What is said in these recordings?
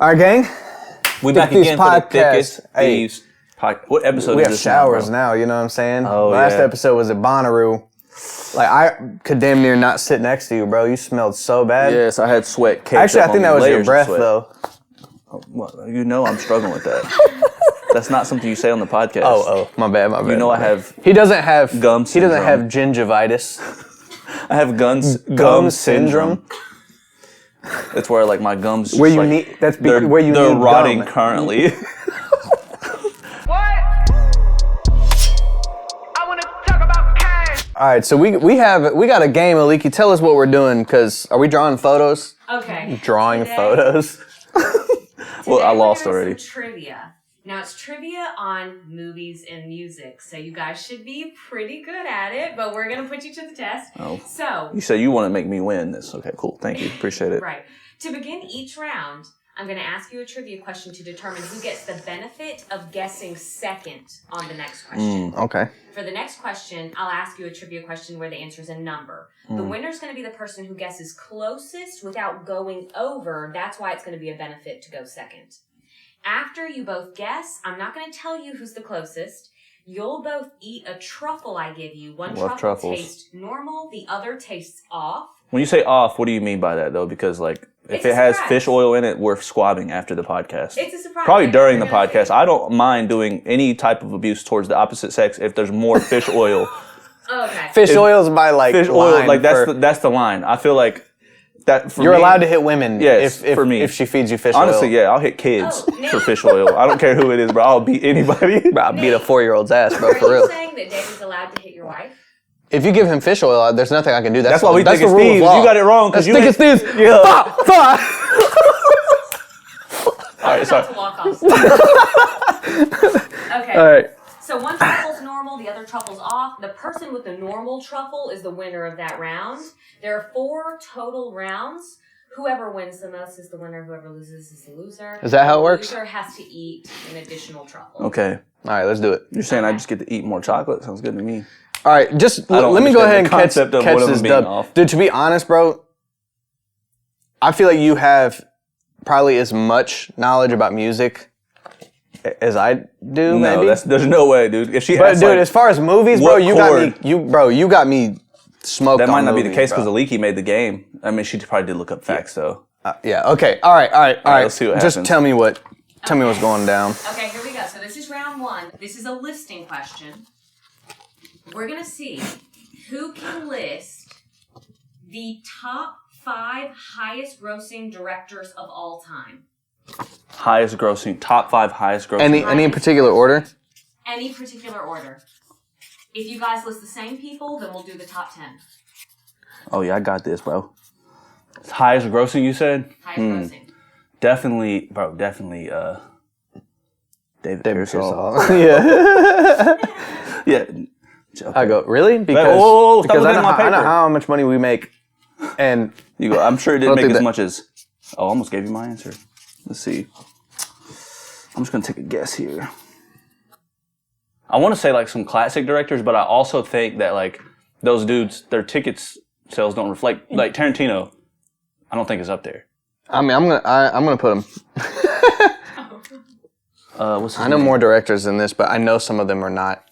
All right, gang. We back again for the Thickest Thieves podcast. What episode we is have this showers now, you know what I'm saying? Oh, Last yeah. episode was at Bonnaroo. Like, I could damn near not sit next to you, bro. You smelled so bad. Yes, I had sweat caked Actually, up I think on that me, was your layers of breath, sweat. though. Oh, well, you know I'm struggling with that. That's not something you say on the podcast. Oh, my bad. You know I have He doesn't have gum He doesn't have syndrome. gingivitis. I have gum syndrome. It's where like my gums just, Where you like, need where you they're need rotting gum. currently. All right, so we got a game, Aliki. Tell us what we're doing, because are we drawing photos? Okay. Drawing Today- photos. Well, I Today lost we're doing already. some trivia. Now it's trivia on movies and music, so you guys should be pretty good at it. But we're gonna put you to the test. Oh. So You said you want to make me win this. Okay, cool. Thank you. Appreciate it. right to begin each round, I'm gonna ask you a trivia question to determine who gets the benefit of guessing second on the next question. Okay. For the next question, I'll ask you a trivia question where the answer is a number. The winner's going to be the person who guesses closest without going over. That's why it's going to be a benefit to go second. After you both guess, I'm not going to tell you who's the closest. You'll both eat a truffle I give you. One Love truffle truffles. tastes normal, the other tastes off. When you say off, what do you mean by that though? Because like if It's it a has surprise. fish oil in it, we're squabbing after the podcast. It's a surprise. Probably during the We're gonna podcast. see. I don't mind doing any type of abuse towards the opposite sex if there's more fish oil. Okay. Fish oil's by like Fish oil, line like for- that's the line. I feel like that for You're me, allowed to hit women. Yes, if for me. if she feeds you fish Honestly, oil. yeah, I'll hit kids Oh, for fish oil. I don't care who it is, bro. I'll beat anybody. Bro, I'll beat a 4-year-old's ass, bro, Are for you real. saying that David's allowed to hit your wife? If you give him fish oil, there's nothing I can do. That's why we that's think it's the rule of thieves. law. You got it wrong That's because you think it's thieves. Yeah. All right, sorry. To walk off. Okay. right. So one truffle's normal, the other truffle's off. The person with the normal truffle is the winner of that round. There are 4 total rounds. Whoever wins the most is the winner. Whoever loses is the loser. Is that how it works? The loser has to eat an additional truffle. Okay. All right, let's do it. You're saying I just get to eat more chocolate? Sounds good to me. All right, just I don't let me go ahead understand and the concept of catch one of this them being dub. off. Dude, to be honest, bro, I feel like you have probably as much knowledge about music as I do, No, maybe. there's no way, dude. If she But asks, dude, like, as far as movies, bro, what you chord? you got me smoked. that on might not be the movies, case because bro. Aliki made the game. I mean, she probably did look up facts though. Yeah. Okay. All right. let's see what Just happens. tell me what's going down. Okay, here we go. So this is round 1. This is a listing question. We're going to see who can list the top 5 highest grossing directors of all time. Highest grossing, top 5 highest grossing. Any in particular order? Any particular order. If you guys list the same people, then we'll do the top 10. Oh yeah, I got this, bro. Highest grossing, you said? Highest grossing. Definitely, David Piersaul. Yeah. Yeah. I go, really? Because, stop because looking at my I know paper. how much money we make. And You go. I'm sure it I didn't don't make think as that- much as. Oh, I almost gave you my answer. Let's see. I'm just gonna take a guess here. I want to say like some classic directors, but I also think that like those dudes, their tickets sales don't reflect. Like Tarantino, I don't think is up there. I mean, I'm gonna put him. What's his I know name? more directors than this, but I know some of them are not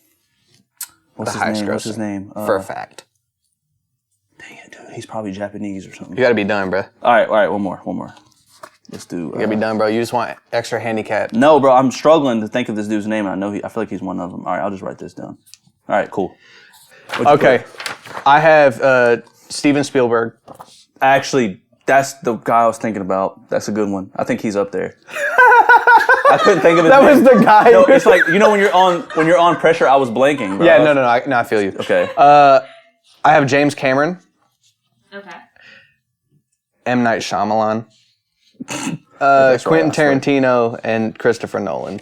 What's the his highest name? What's his grossing, name? for a fact. Dang it, dude. He's probably Japanese or something. You gotta be done, bro. You All right. One more. Let's do. gotta be done, bro. You just want extra handicap. No, bro. I'm struggling to think of this dude's name. And I feel like he's one of them. All right, I'll just write this down. All right, cool. What'd you Okay, put? I have Steven Spielberg. Actually, that's the guy I was thinking about. That's a good one. I think he's up there. I couldn't think of his That name. was the guy. No, it's like when you're on pressure. I was blanking. Bro. Yeah, no, I feel you. Okay. I have James Cameron, Okay. M. Night Shyamalan, That's right, Quentin I swear. Tarantino, and Christopher Nolan.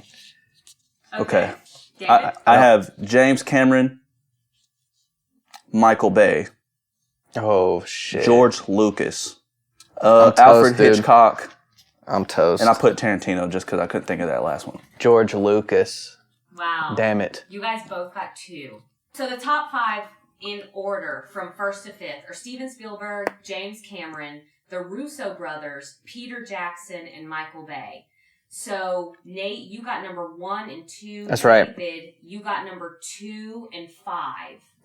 Okay. David? I have James Cameron, Michael Bay, Oh shit. George Lucas, toast, Alfred dude. Hitchcock, I'm toast. and I put Tarantino just because I couldn't think of that last one. George Lucas. Wow. Damn it. You guys both got 2. So the top 5 in order from 1st to 5th are Steven Spielberg, James Cameron, the Russo brothers, Peter Jackson, and Michael Bay. So, Nate, you got number 1 and 2. That's right. David, you got number 2 and 5.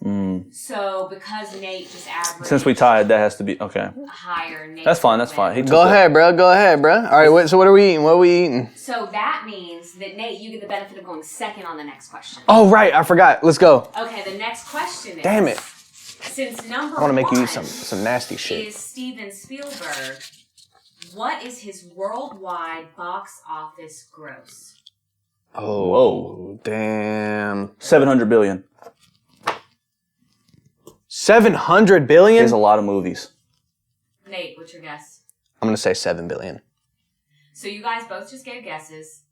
Mm. So, because Nate just averaged... Since we tied, that has to be... Okay. Higher. Nate That's fine. That's fine. Go ahead, bro. All right, so what are we eating? What are we eating? So, that means that, Nate, you get the benefit of going second on the next question. Oh, right. I forgot. Let's go. Okay, the next question is... Damn it. Since number 1 I want to make you eat some nasty shit. is Steven Spielberg, what is his worldwide box office gross? Oh, whoa. Damn. 700 billion. 700 billion? There's a lot of movies. Nate, what's your guess? I'm going to say 7 billion. So you guys both just gave guesses.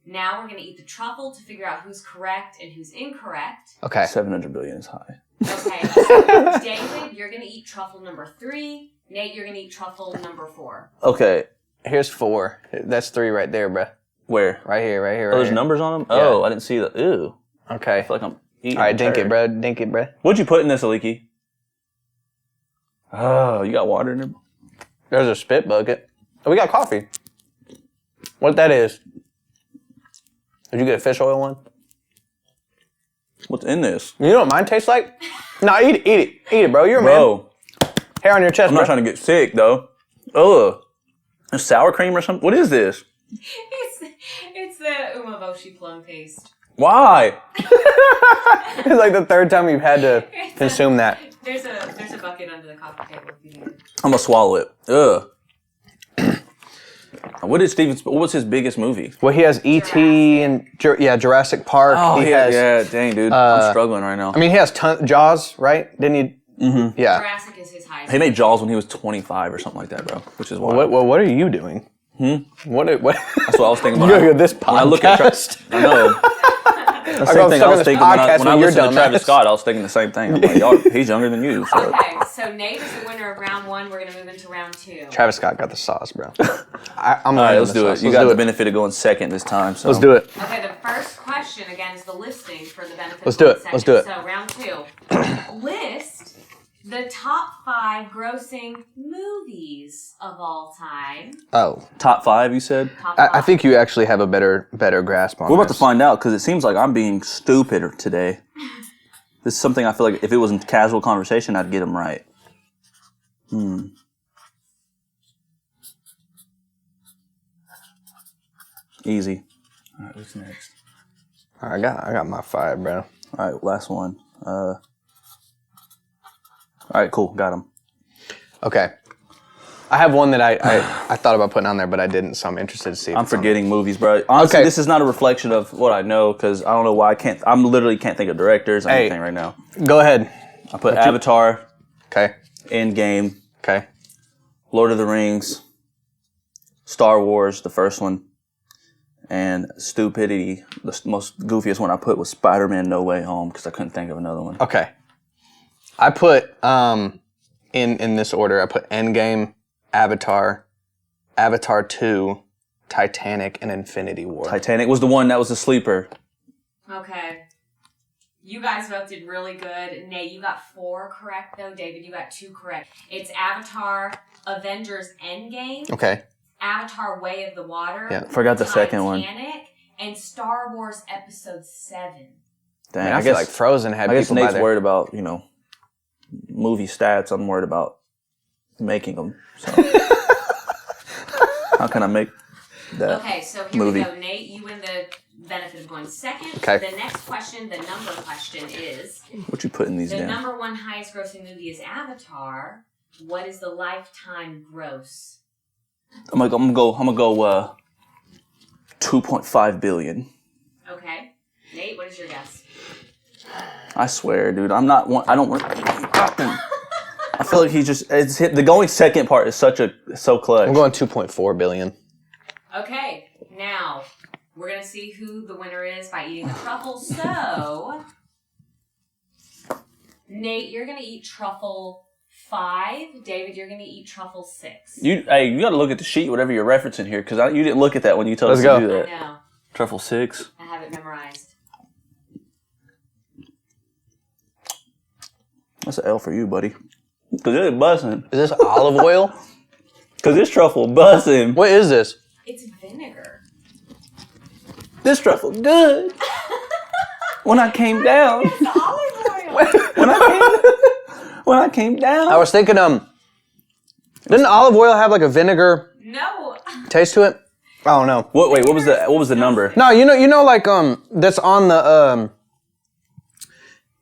Now we're going to eat the truffle to figure out who's correct and who's incorrect. Okay. 700 billion is high. Okay, so David, you're going to eat truffle number 3. Nate, you're going to eat truffle number 4. Okay. Here's 4. That's 3 right there, bruh. Where? Right here. Oh, there's numbers on them? Yeah. Oh, I didn't see that. Ew. Okay. I feel like I'm eating. All right, dink it, bro. What'd you put in this, Aliki? Oh, you got water in there? There's a spit bucket. Oh, we got coffee. What that is? Did you get a fish oil one? What's in this? You know what mine tastes like? No, eat it, bro. You're a man. Bro, Hair on your chest, I'm bro. not trying to get sick, though. Ugh. There's sour cream or something? What is this? It's the umaboshi plum paste. Why? It's like the 3rd time you've had to consume that. There's a bucket under the coffee table if you need it. I'm gonna swallow it. Ugh. What's his biggest movie? Well, he has E.T. and Jurassic Park. Oh, he yeah, has, yeah, dang, dude. I'm struggling right now. I mean, he has Jaws, right? Didn't he? Mm-hmm. Yeah. Jurassic is his highest. He made Jaws when he was 25 or something like that, bro. Which is wild. What are you doing? What? That's what I was thinking about. You go to this podcast. When I look at I know. The same thing I was thinking when I listened to Travis Scott. I was thinking the same thing. I'm like, y'all, he's younger than you. So. Okay, so Nate is the winner of round 1. We're gonna move into round 2. Travis Scott got the sauce, bro. I'm All right, let's do it. Sauce. You got the benefit of going second this time. So. Let's do it. Okay, the first question again is the listing for the benefit. Let's do it. Second. Let's do it. So round 2, list the top 5 grossing movies of all time. Oh, Top 5, you said? Top 5. I think you actually have a better grasp on We're about this. to find out because it seems like I'm being stupid today. This is something I feel like if it was in casual conversation, I'd get them right. Easy. All right, what's next? All right, I got my 5, bro. All right, last one. All right, cool. Got him. Okay. I have one that I thought about putting on there, but I didn't, so I'm interested to see if I'm it's on forgetting movies, bro. Honestly, Okay. this is not a reflection of what I know because I don't know why I literally can't think of directors or anything right now. there. Go ahead. I put Avatar, Okay. Endgame, Okay. Lord of the Rings, Star Wars, the first one, and stupidity. The most goofiest one I put was Spider-Man No Way Home because I couldn't think of another one. Okay. I put in this order. I put Endgame, Avatar, Avatar 2, Titanic, and Infinity War. Titanic was the one that was the sleeper. Okay. You guys both did really good. Nate, you got 4 correct, though. David, you got 2 correct. It's Avatar, Avengers Endgame, Okay. Avatar Way of the Water, Yeah. Forgot the second one. Titanic, and Star Wars Episode 7. Dang, I feel like Frozen had I guess people by Nate's there. worried about, movie stats. I'm worried about making them. So. How can I make that Okay, so here movie? we go. Nate, you win the benefit of going second. Okay. The next question, the number question is, What you put in these the down? number 1 highest grossing movie is Avatar. What is the lifetime gross? I'm gonna go 2.5 billion. Okay. Nate, what is your guess? I swear, dude. I'm not one. I don't want. I feel like it's hit. The going second part is so clutch. I'm going 2.4 billion. Okay, now we're going to see who the winner is by eating the truffles. So, Nate, you're going to eat truffle 5. David, you're going to eat truffle 6. You got to look at the sheet, whatever you're referencing here, because you didn't look at that when you told us Let's to go. do I that. know. Truffle 6. I have it memorized. That's an L for you, buddy. Because it's busting. Is this olive oil? Because this truffle buzzing. What is this? It's vinegar. This truffle good. When I came down. It's olive oil. When I came down. I was thinking, didn't olive oil have like a vinegar No. taste to it? I don't know. Wait, what was the number? No, you know, like that's on the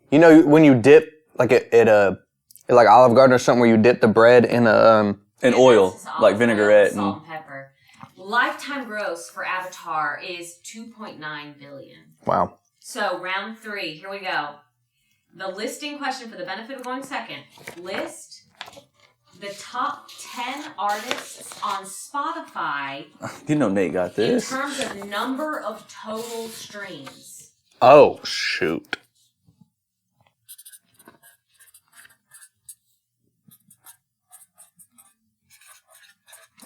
you know, when you dip like like Olive Garden or something where you dip the bread in in oil, like vinaigrette salt and and pepper. Lifetime gross for Avatar is $2.9 billion. Wow. So round 3, here we go. The listing question for the benefit of going second. List the top 10 artists on Spotify you know Nate got in this. terms of number of total streams. Oh shoot.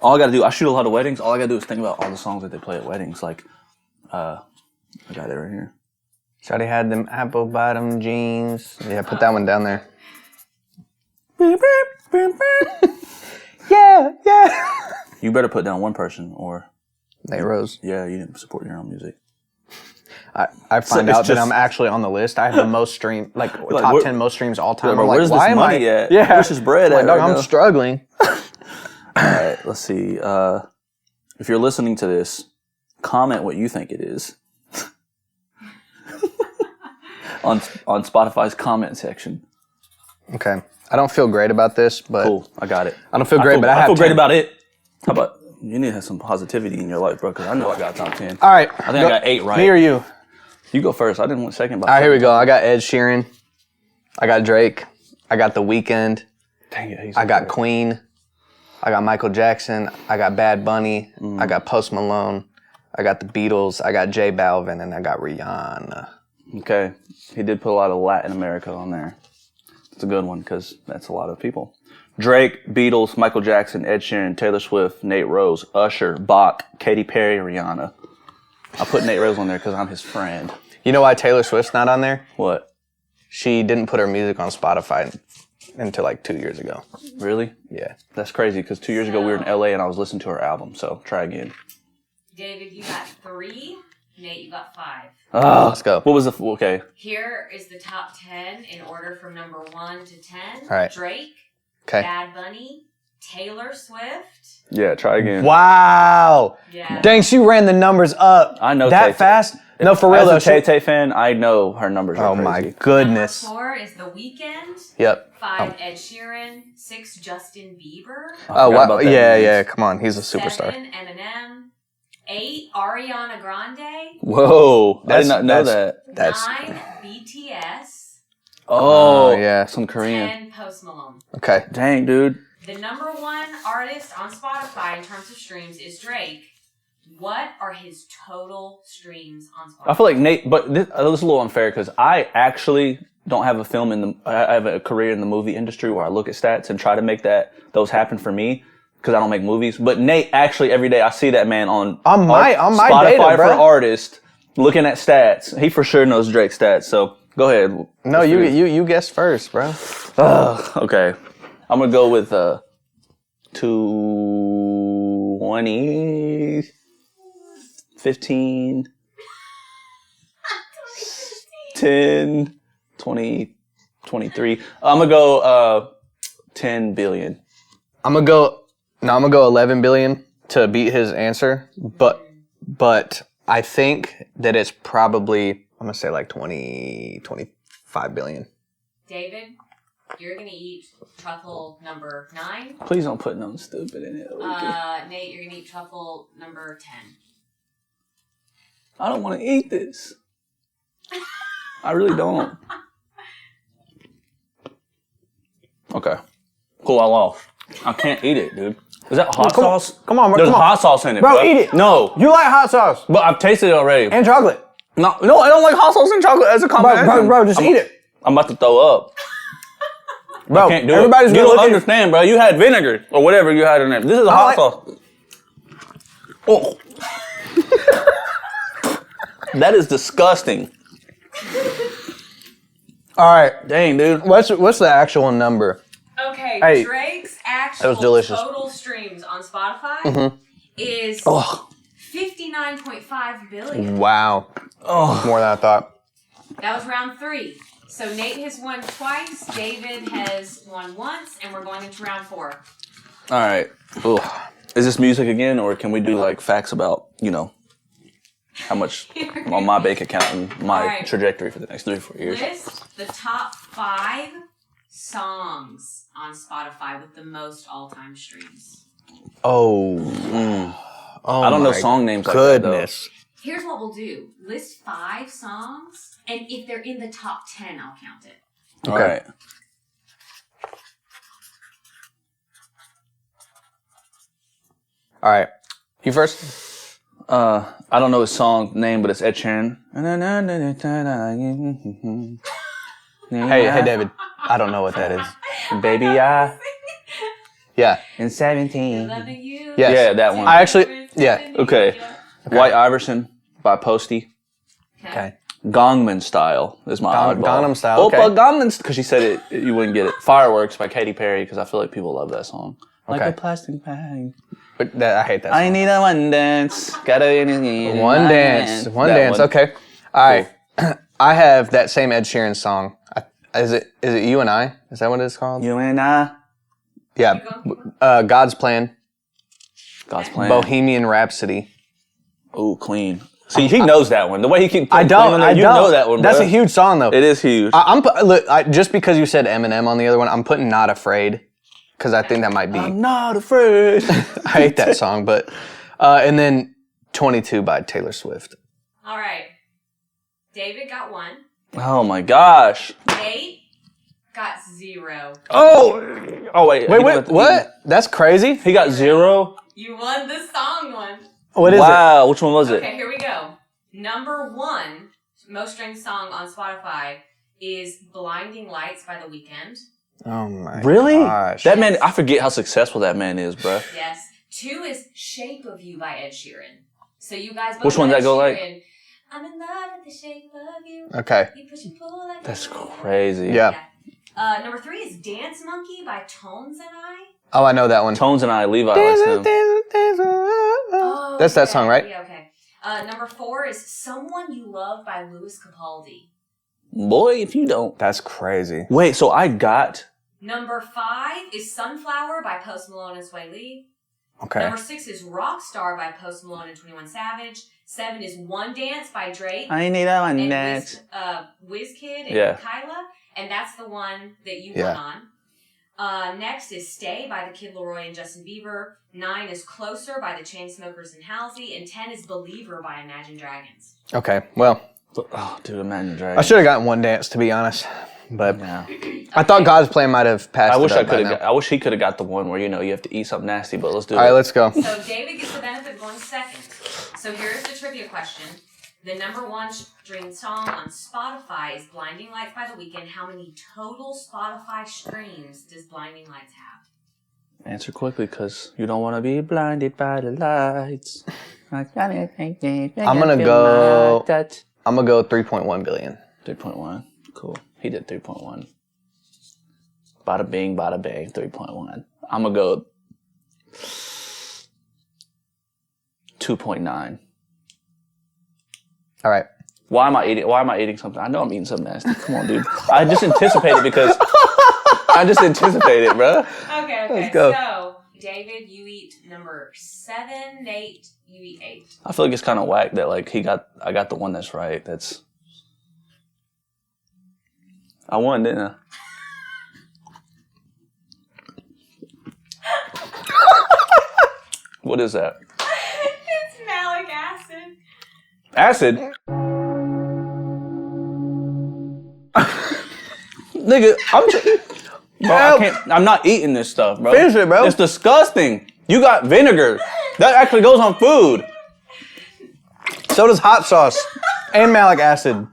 All I gotta do, I shoot a lot of weddings. All I gotta do is think about all the songs that they play at weddings. Like, I got it right here. Shawty had them apple bottom jeans. Yeah, put that one down there. Yeah. You better put down one person, or Nate Rose. yeah, you didn't support your own music. I find it's out that just- I'm actually on the list. I have the most stream, like top where- 10 most streams all time. Like, I'm where's like, this why money am I? at? Yeah. Where's this bread I'm at? like, dog, right I'm now? struggling. All right, let's see. If you're listening to this, comment what you think it is on Spotify's comment section. Okay. I don't feel great about this, but Cool, I got it. I don't feel great, but I have feel great 10. about it. How about you need to have some positivity in your life, bro? Because I know I got top 10. All right. I think I got 8 right. Me or you? You go first. I didn't want second. All right, here we go. I got Ed Sheeran. I got Drake. I got The Weeknd. Dang it, I got Queen. I got Michael Jackson. I got Bad Bunny. Mm. I got Post Malone. I got the Beatles. I got J Balvin, and I got Rihanna. Okay, he did put a lot of Latin America on there. It's a good one because that's a lot of people. Drake, Beatles, Michael Jackson, Ed Sheeran, Taylor Swift, Nate Rose, Usher, Bach, Katy Perry, Rihanna. I put Nate Rose on there because I'm his friend. You know why Taylor Swift's not on there? What? She didn't put her music on Spotify until like 2 years ago. Really? Yeah. That's crazy because 2 years ago we were in LA and I was listening to her album. So try again. David, you got 3. Nate, you got 5. Let's go. What was the okay? Here is the top 10 in order from number 1 to 10. All right. Drake, Okay. Bad Bunny, Taylor Swift. Yeah, try again. Wow. Yeah. Dang, she ran the numbers up. I know that Tay-Tay. fast. No, for real though. As a Tay-Tay fan, I know her numbers are Oh my crazy. goodness. Number 4 is The Weeknd. Yep. 5, Ed Sheeran. 6, Justin Bieber. Oh forgot wow. about that Yeah, man. yeah. Come on, he's a superstar. 7, Eminem. 8, Ariana Grande. Whoa, I That's- did not know that's- that. That's 9, BTS. Oh, yeah. some Korean. 10, Post Malone. okay. Dang, dude. The number 1 artist on Spotify in terms of streams is Drake. What are his total streams on Spotify? I feel like Nate, but this is a little unfair because I actually don't have I have a career in the movie industry where I look at stats and try to make those happen for me because I don't make movies. But Nate, actually, every day I see that man on my Spotify data, for bro. artists looking at stats. He for sure knows Drake's stats. So go ahead. No, you guessed first, bro. Okay. I'm going to go with 20, 15, 10, 20, 23. I'm going to go 10 billion. I'm gonna go 11 billion to beat his answer, but I think that it's probably I'm gonna say like 25 billion. David, you're going to eat truffle number 9. Please don't put nothing stupid in it. Nate, you're going to eat truffle number 10. I don't want to eat this. I really don't. Okay. Cool, I lost. I can't eat it, dude. Is that hot sauce? Come on, bro. There's come on. hot sauce in it, Bro, eat it. No. You like hot sauce But I've tasted it already. and chocolate, No, I don't like hot sauce and chocolate as a combination. bro. Just eat it, I'm about to throw up. bro. I can't do Everybody's it. gonna You don't look at understand, bro. You had vinegar or whatever you had in there. This is a hot sauce. Oh. That is disgusting. All right. Dang, dude. What's the actual number? Okay, Hey, Drake's that was actual delicious. total streams on Spotify is 59.5 billion. Wow. Oh, more than I thought. That was round 3. So Nate has won twice, David has won once, and we're going into round 4. All right. Ugh. Is this music again, or can we do like facts about, how much on my bank account and my trajectory for the next 3 or 4 years? List the top 5 songs on Spotify with the most all-time streams. Oh, I don't know song names like goodness. that, Here's what we'll do. List 5 songs, and if they're in the top 10, I'll count it. though. All right. All right. You first? I don't know his song name, but it's Ed Sheeran. Hey, David. I don't know what that is. Baby, Yeah. in 17. Loving you. Yes. Yeah, that one. I actually, yeah. Okay. White Iverson by Posty. Okay. Gangman Style is my oddball. Gangnam Style, okay. Oppa Gangnam Style. Because she said it, you wouldn't get it. Fireworks by Katy Perry, because I feel like people love that song. Like Okay. a plastic bag. But I hate that song. I need a one dance. Gotta One dance. One dance. Okay. All right. I have that same Ed Sheeran song. Is it You and I? Is that what it's called? You and I. Yeah. God's Plan. God's Plan. Bohemian Rhapsody. Ooh, clean. See, he knows that one. The way he can. I don't. You know that one, bro. That's a huge song, though. It is huge. Look, just because you said Eminem on the other one, I'm putting Not Afraid because I think that might be. I'm not afraid. I hate that song, but and then 22 by Taylor Swift. All right. David got 1. Oh my gosh. Nate got 0. Oh wait. Wait, what? That's crazy. He got 0. You won the song one. What is it? Wow, which one was it? Okay, here we go. Number 1 most streamed song on Spotify is Blinding Lights by The Weeknd. Oh my Really? gosh. That man, I forget how successful that man is, bro. Yes. 2 is Shape of You by Ed Sheeran. So you guys both Which one know does that go Ed like? Sheeran. I'm in love with the shape of you. Okay. You push and pull like That's a- crazy. Yeah. Number 3 is Dance Monkey by Tones and I. Oh, I know that one. Tones and I, Levi likes him. Oh, That's that song, right? Yeah, okay. Number 4 is Someone You Love by Louis Capaldi. Boy, if you don't. That's crazy. Wait, so I got. Number 5 is Sunflower by Post Malone and Sway Lee. Okay. Number 6 is Rockstar by Post Malone and 21 Savage. 7 is One Dance by Drake I need a one and dance. Wizkid and Yeah. Kyla. And that's the one that you Yeah. won on. Next is Stay by the Kid Laroi and Justin Bieber. 9 is Closer by the Chainsmokers and Halsey. And 10 is Believer by Imagine Dragons. Okay. Well, Oh, dude, Imagine Dragons. I should have gotten One Dance, to be honest. But Yeah. I thought God's Plan might have passed. I wish it I up by could have. now. I wish he could have got the one where you have to eat something nasty. But let's do it. All right, let's go. So David gets the benefit of going second. So here's the trivia question. The number 1 streamed song on Spotify is Blinding Lights by The Weeknd. How many total Spotify streams does Blinding Lights have? Answer quickly, because you don't want to be blinded by the lights. I'm gonna go 3.1 billion. 3.1. Cool. He did 3.1. Bada bing, bada bang. 3.1. I'm gonna go 2.9. All right. Why am I eating something? I know I'm eating something nasty. Come on, dude. I just anticipated because I just anticipated, bro. Okay. Let's go. So, David, you eat number 7. Nate, you eat 8. I feel like it's kind of whack that I got the one that's right. I won, didn't I? What is that? It's malic acid. Acid? Nigga, I'm not eating this stuff, bro. Finish it, bro. It's disgusting. You got vinegar. That actually goes on food. So does hot sauce and malic acid.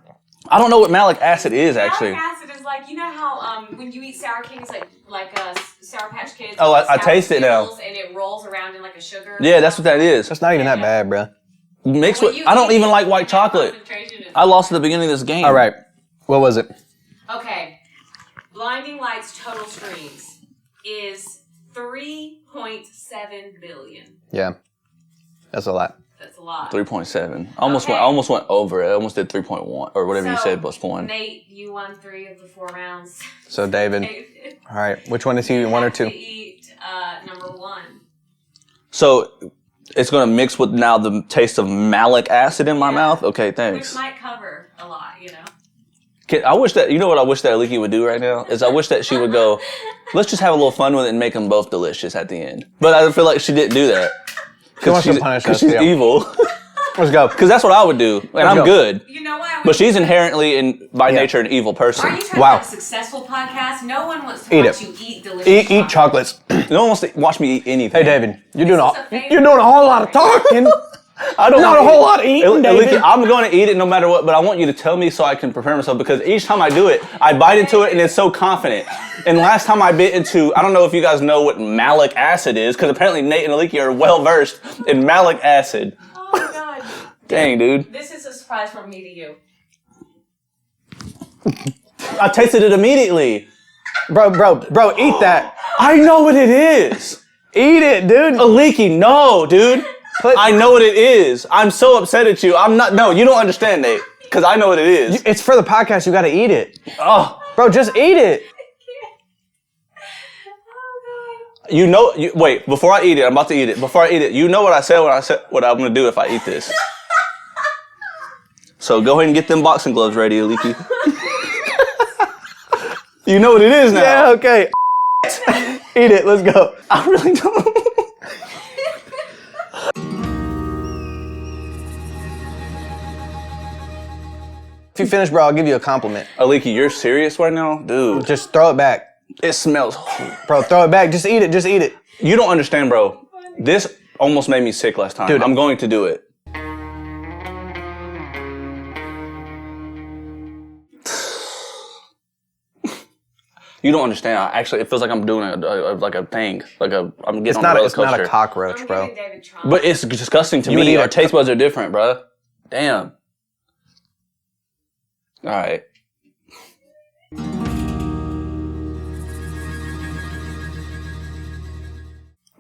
I don't know what malic acid is, actually. Malic acid is like, you know how when you eat sour candies, like Sour Patch Kids. Oh, I sour taste it now. Skittles, and it rolls around in like a sugar. Yeah, that's what that is. That's not even that bad, bro. Mixed When with. you I don't eat even it, like white that chocolate. concentration is- I lost at the beginning of this game. All right. What was it? Okay. Blinding Lights total streams is $3.7 billion. Yeah. That's a lot. That's a lot. 3.7. Almost went over it. I almost did 3.1 or whatever you said plus 1. Nate, you won 3 of the 4 rounds. So David. All right. Which one is he? 1 or 2? To eat number 1. So it's going to mix with now the taste of malic acid in my mouth? Okay, thanks. Which might cover a lot, I wish that, you know what I wish that Leaky would do right now? Is I wish that she would go, let's just have a little fun with it and make them both delicious at the end. But I feel like she didn't do that. Because she's evil. Let's go. Because that's what I would do. And I'm good. You know why? But she's inherently, by nature, an evil person. Are you trying to have a successful podcast? No one wants to watch you eat delicious Eat chocolates. No one wants to watch me eat anything. Hey, David, you're doing a whole lot of talking. I don't Not a whole lot of eating, David. I'm going to eat it no matter what, but I want you to tell me so I can prepare myself, because each time I do it, I bite into it and it's so confident. And last time I bit into, I don't know if you guys know what malic acid is, because apparently Nate and Aliki are well versed in malic acid. Oh my God. Dang, dude. This is a surprise from me to you. I tasted it immediately. Bro, eat that. I know what it is. Eat it, dude. Aliki, no, dude. I know what it is. I'm so upset at you. No, you don't understand, Nate, because I know what it is. It's for the podcast. You got to eat it. Oh. Bro, just eat it. Wait, before I eat it, I'm about to eat it. Before I eat it, you know what I said what I'm going to do if I eat this. So go ahead and get them boxing gloves ready, Aliki. You know what it is now. Yeah, okay. Eat it. Let's go. I really don't. If you finish, bro, I'll give you a compliment. Aliki, you're serious right now? Dude. Just throw it back. It smells. Bro, throw it back. Just eat it. Just eat it. You don't understand, bro. This almost made me sick last time. Dude, I'm going to do it. You don't understand. Actually, it feels like I'm doing a thing. I'm getting on a roller coaster. It's not a cockroach, bro. But it's disgusting to me. Our taste buds are different, bro. Damn. All right.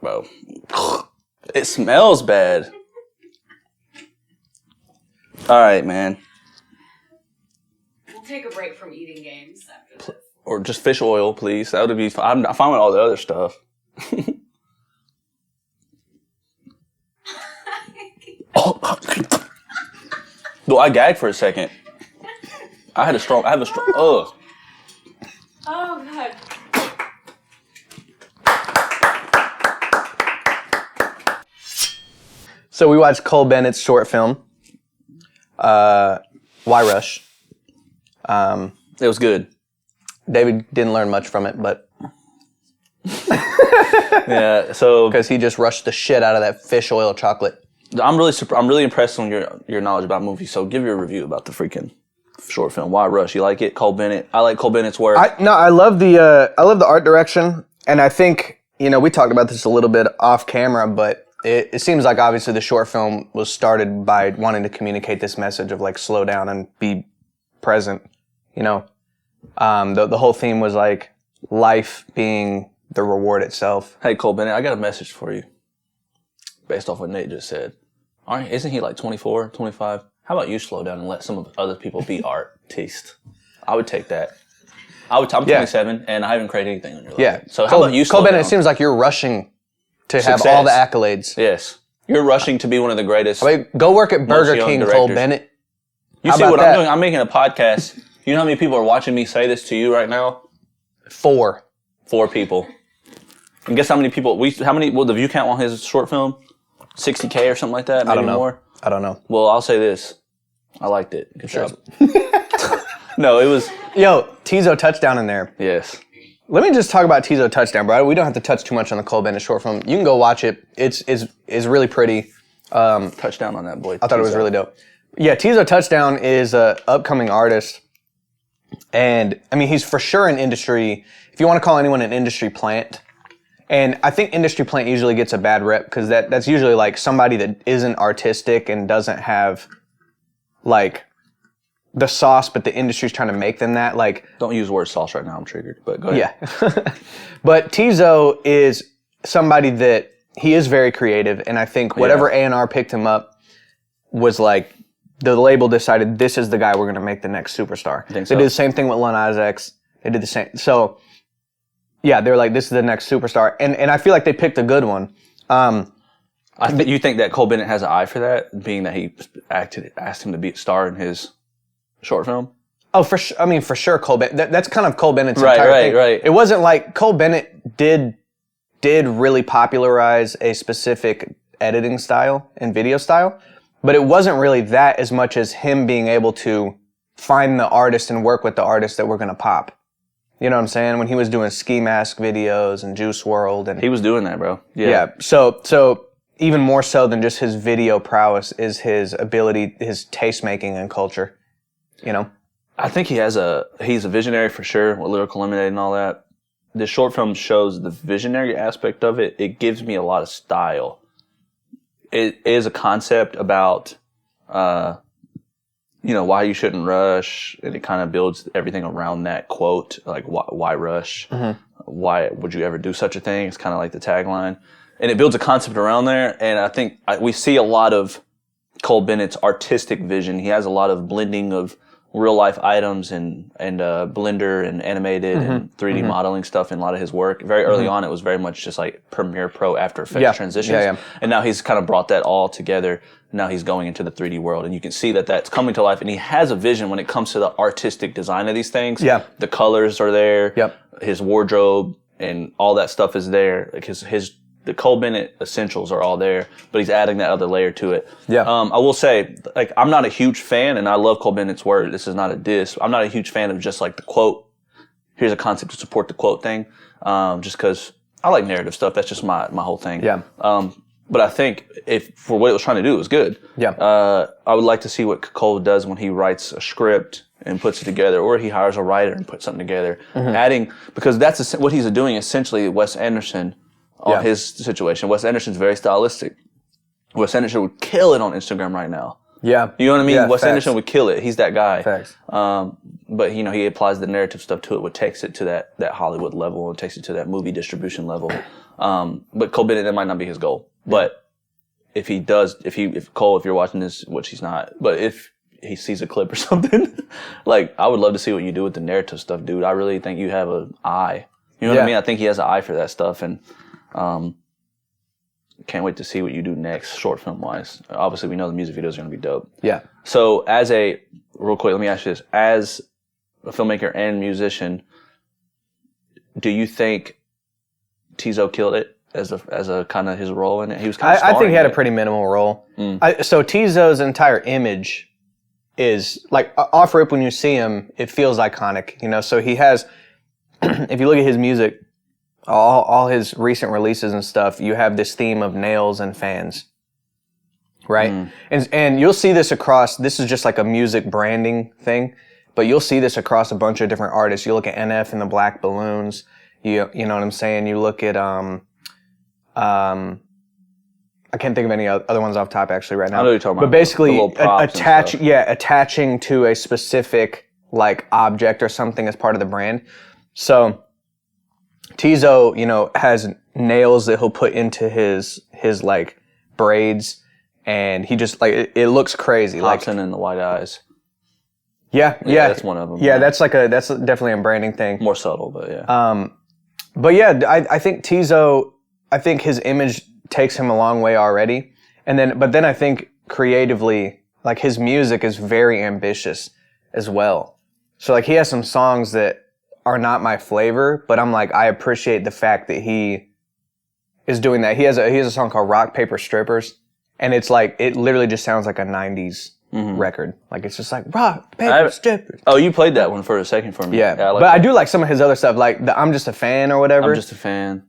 Bro. It smells bad. All right, man. We'll take a break from eating games after this. Or just fish oil, please. That would be fine. I'm fine with all the other stuff. Though I gagged for a second. I have a strong, ugh. Oh, God. So we watched Cole Bennett's short film, Why Rush. It was good. David didn't learn much from it, but... Yeah, so... Because he just rushed the shit out of that fish oil chocolate. I'm really impressed on your knowledge about movies, so give your review about the freaking short film. Why Rush? You like it? Cole Bennett? I like Cole Bennett's work. I love the art direction, and I think, we talked about this a little bit off camera, but it seems like obviously the short film was started by wanting to communicate this message of like slow down and be present, The whole theme was like life being the reward itself. Hey, Cole Bennett, I got a message for you based off what Nate just said. Isn't he like 24, 25? How about you slow down and let some of other people be artists? I would take that. I'm 27 and I haven't created anything on your life. Yeah. So how about you slow Cole Bennett, down? it seems like you're rushing to Success. have all the accolades. Yes. You're rushing to be one of the greatest. Go work at Burger King, directors. Cole Bennett. You see what I'm doing? I'm making a podcast. You know how many people are watching me say this to you right now? 4 people. And guess how many people, the view count on his short film? 60K or something like that? Maybe I don't know. More? I don't know. Well, I'll say this. I liked it. Good job. No, it was... Yo, Teezo Touchdown in there. Yes. Let me just talk about Teezo Touchdown, bro. We don't have to touch too much on the Cole Bennett short film. You can go watch it. It's really pretty. Touchdown on that boy. I thought it was really dope. Yeah, Teezo Touchdown is an upcoming artist. And, he's for sure an industry, if you want to call anyone an industry plant. And I think industry plant usually gets a bad rep because that's usually like somebody that isn't artistic and doesn't have like the sauce, but the industry's trying to make them that. Like, don't use the word sauce right now. I'm triggered, but go ahead. Yeah. But Teezo is somebody that he is very creative, and I think whatever A&R picked him up was like the label decided this is the guy we're going to make the next superstar. They did the same thing with Lil Nas X. They did the same. So yeah, they were like, this is the next superstar, and I feel like they picked a good one. You think that Cole Bennett has an eye for that, being that he asked him to be a star in his short film? Oh, for sure. I mean, for sure, Cole Bennett. That's kind of Cole Bennett's entire thing. Right. It wasn't like Cole Bennett did really popularize a specific editing style and video style, but it wasn't really that as much as him being able to find the artist and work with the artist that we're going to pop. You know what I'm saying? When he was doing Ski Mask videos and Juice WRLD. And he was doing that, bro. Yeah. So even more so than just his video prowess is his ability, his taste making and culture, you know? I think he's a visionary for sure with Lyrical Lemonade and all that. The short film shows the visionary aspect of it. It gives me a lot of style. It is a concept about, why you shouldn't rush, and it kind of builds everything around that quote, like why rush? Mm-hmm. Why would you ever do such a thing? It's kind of like the tagline, and it builds a concept around there. And I think we see a lot of Cole Bennett's artistic vision. He has a lot of blending of real life items and Blender and animated and 3D modeling stuff in a lot of his work. Very early on, it was very much just like Premiere Pro After Effects transitions. Yeah. And now he's kind of brought that all together. Now he's going into the 3D world, and you can see that that's coming to life. And he has a vision when it comes to the artistic design of these things. Yeah. The colors are there. Yep. His wardrobe and all that stuff is there. Like the Cole Bennett essentials are all there, but he's adding that other layer to it. Yeah. I will say, like, I'm not a huge fan, and I love Cole Bennett's work. This is not a diss. I'm not a huge fan of just like the quote. Here's a concept to support the quote thing. Just cause I like narrative stuff. That's just my whole thing. Yeah. But I think for what it was trying to do, it was good. Yeah. I would like to see what Cole does when he writes a script and puts it together, or he hires a writer and puts something together. Adding, because that's what he's doing essentially Wes Anderson on his situation. Wes Anderson's very stylistic. Wes Anderson would kill it on Instagram right now. Yeah. You know what I mean? Yeah, Wes Anderson would kill it. He's that guy. Facts. But he applies the narrative stuff to it, what takes it to that Hollywood level, and takes it to that movie distribution level. But Cole Bennett, that might not be his goal. But if Cole, if you're watching this, which he's not, but if he sees a clip or something, like, I would love to see what you do with the narrative stuff, dude. I really think you have an eye. You know what I mean? I think he has an eye for that stuff, and can't wait to see what you do next, short film wise. Obviously, we know the music videos are going to be dope. Yeah. So, real quick, let me ask you this: as a filmmaker and musician, do you think Teezo killed it as a kind of his role in it? He was kind of. I think he had a pretty minimal role. So Teezo's entire image is like off rip. When you see him, it feels iconic. So he has. If you look at his music, all his recent releases and stuff, you have this theme of nails and fans, right? And you'll see this across. This is just like a music branding thing, but you'll see this across a bunch of different artists. You look at NF and the Black Balloons. You know what I'm saying? You look at I can't think of any other ones off top actually right now. I know what you're talking about. But basically, attaching to a specific like object or something as part of the brand. So Teezo, has nails that he'll put into his like braids, and he just like it looks crazy. Hobson and the white eyes. Yeah, that's one of them. Yeah, that's definitely a branding thing. More subtle, but yeah. But yeah, I think Teezo, his image takes him a long way already, but then I think creatively, like his music is very ambitious as well. So like he has some songs that are not my flavor, but I'm like, I appreciate the fact that he is doing that. He has a song called Rock, Paper, Strippers, and it's like, it literally just sounds like a 90s record. Like, it's just like, rock, paper, strippers. Oh, you played that one for a second for me. Yeah, I like but that. I do like some of his other stuff, like the I'm Just a Fan or whatever. I'm just a fan.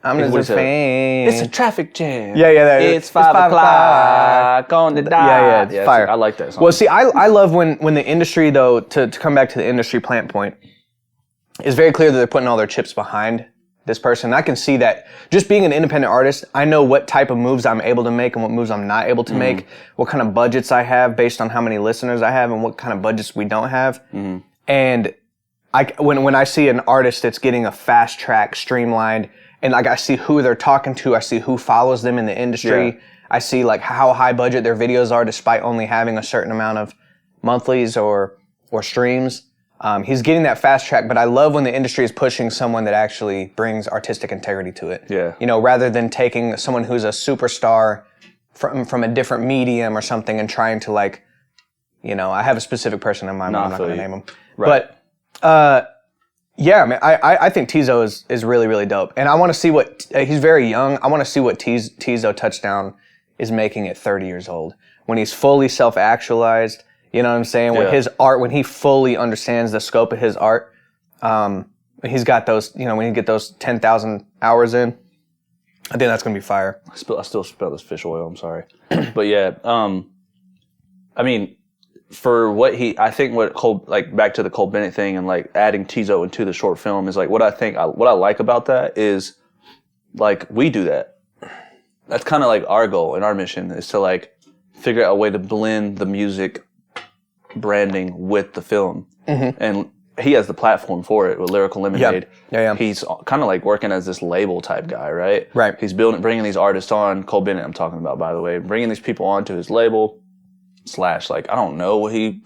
I'm just a fan. It's a traffic jam. Yeah. It's 5 o'clock on the dot. Yeah, it's fire. I like that song. Well, see, I love when the industry, though, to come back to the industry plant point, it's very clear that they're putting all their chips behind this person. I can see that just being an independent artist, I know what type of moves I'm able to make and what moves I'm not able to make, what kind of budgets I have based on how many listeners I have and what kind of budgets we don't have. And when I see an artist that's getting a fast track, streamlined, and like I see who they're talking to, I see who follows them in the industry. Yeah. I see like how high budget their videos are despite only having a certain amount of monthlies or streams. He's getting that fast track, but I love when the industry is pushing someone that actually brings artistic integrity to it. Yeah. You know, rather than taking someone who's a superstar from a different medium or something and trying to like, you know, I have a specific person in mind, but I'm not going to name him. Right. But, yeah, man, I think Teezo is really, really dope. And I want to see what, he's very young. I want to see what Teezo Touchdown is making at 30 years old. When he's fully self-actualized, you know what I'm saying? When his art, when he fully understands the scope of his art, he's got those, you know, when you get those 10,000 hours in, I think that's going to be fire. I still smell this fish oil, I'm sorry. But yeah, I mean, for what I think what Cole, like back to the Cole Bennett thing and like adding Teezo into the short film is like what I like about that is like we do that. That's kind of like our goal and our mission is to like figure out a way to blend the music branding with the film. Mm-hmm. And he has the platform for it with Lyrical Lemonade. Yeah. He's kind of like working as this label type guy, right? Right. He's bringing these artists on. Cole Bennett, I'm talking about, by the way, bringing these people onto his label. / like I don't know what he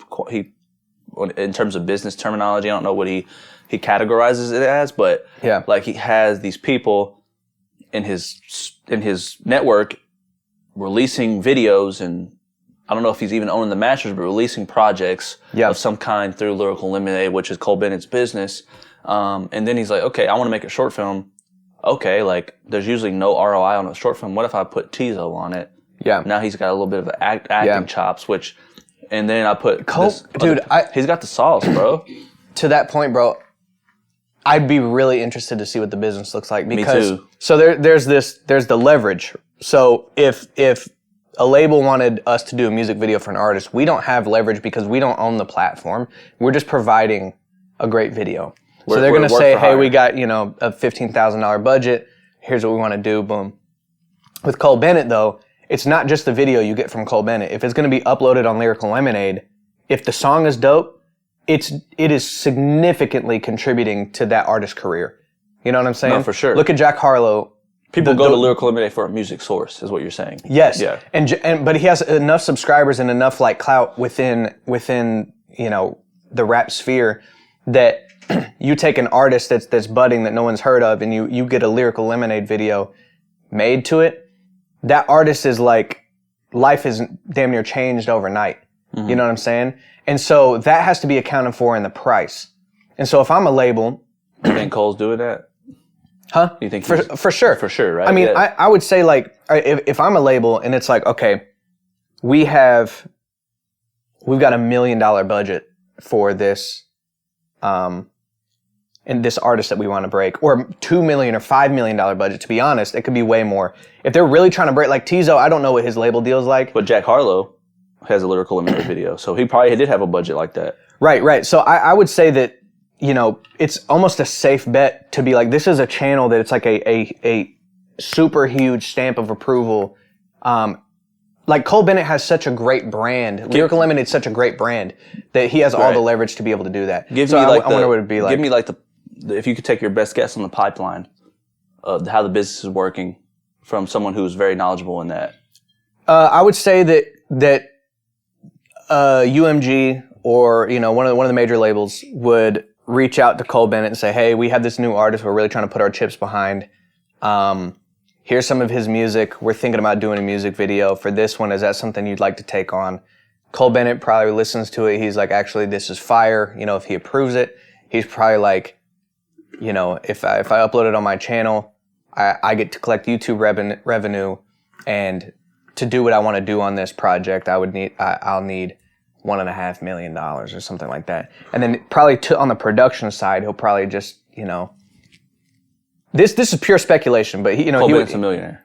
in terms of business terminology, I don't know what he categorizes it as, but like he has these people in his network releasing videos, and I don't know if he's even owning the masters, but releasing projects of some kind through Lyrical Lemonade, which is Cole Bennett's business. And then he's like, okay, I want to make a short film. Okay, like there's usually no ROI on a short film. What if I put Teezo on it? Yeah. Now he's got a little bit of acting chops, and then I put Cole, he's got the sauce, bro. To that point, bro, I'd be really interested to see what the business looks like because Me too. So there's the leverage. So if a label wanted us to do a music video for an artist, we don't have leverage because we don't own the platform. We're just providing a great video. So they're going to say, hey, we got, you know, a $15,000 budget. Here's what we want to do. Boom. With Cole Bennett, though, it's not just the video you get from Cole Bennett. If it's going to be uploaded on Lyrical Lemonade, if the song is dope, it is significantly contributing to that artist's career. You know what I'm saying? No, for sure. Look at Jack Harlow. People go to Lyrical Lemonade for a music source, is what you're saying. Yes. Yeah. But he has enough subscribers and enough like clout within you know the rap sphere that you take an artist that's budding that no one's heard of, and you get a Lyrical Lemonade video made to it. That artist is like life is damn near changed overnight. Mm-hmm. You know what I'm saying? And so that has to be accounted for in the price. And so if I'm a label, you think Cole's doing that? Huh? You think for sure? For sure, right? I mean, I would say like if I'm a label and it's like, okay, we've got $1 million budget for this, and this artist that we want to break, or $2 million or $5 million budget. To be honest, it could be way more. If they're really trying to break, like Teezo, I don't know what his label deal's like. But Jack Harlow has a Lyrical Lemonade video, so he probably did have a budget like that. Right. So I would say that, you know, it's almost a safe bet to be like, this is a channel that it's like a super huge stamp of approval. Like Cole Bennett has such a great brand. Lyrical Lemonade is such a great brand that he has all the leverage to be able to do that. I wonder what it'd be like. Give me like if you could take your best guess on the pipeline of how the business is working from someone who's very knowledgeable in that. I would say that UMG or, you know, one of the major labels would reach out to Cole Bennett and say, hey, we have this new artist we're really trying to put our chips behind. Here's some of his music. We're thinking about doing a music video for this one. Is that something you'd like to take on? Cole Bennett probably listens to it. He's like, actually, this is fire. You know, if he approves it, he's probably like, you know, if I upload it on my channel, I get to collect YouTube revenue, and to do what I want to do on this project, I'll need $1.5 million or something like that. And then probably on the production side, he'll probably just, you know, this is pure speculation, but he, you know, Cole Bennett's a millionaire.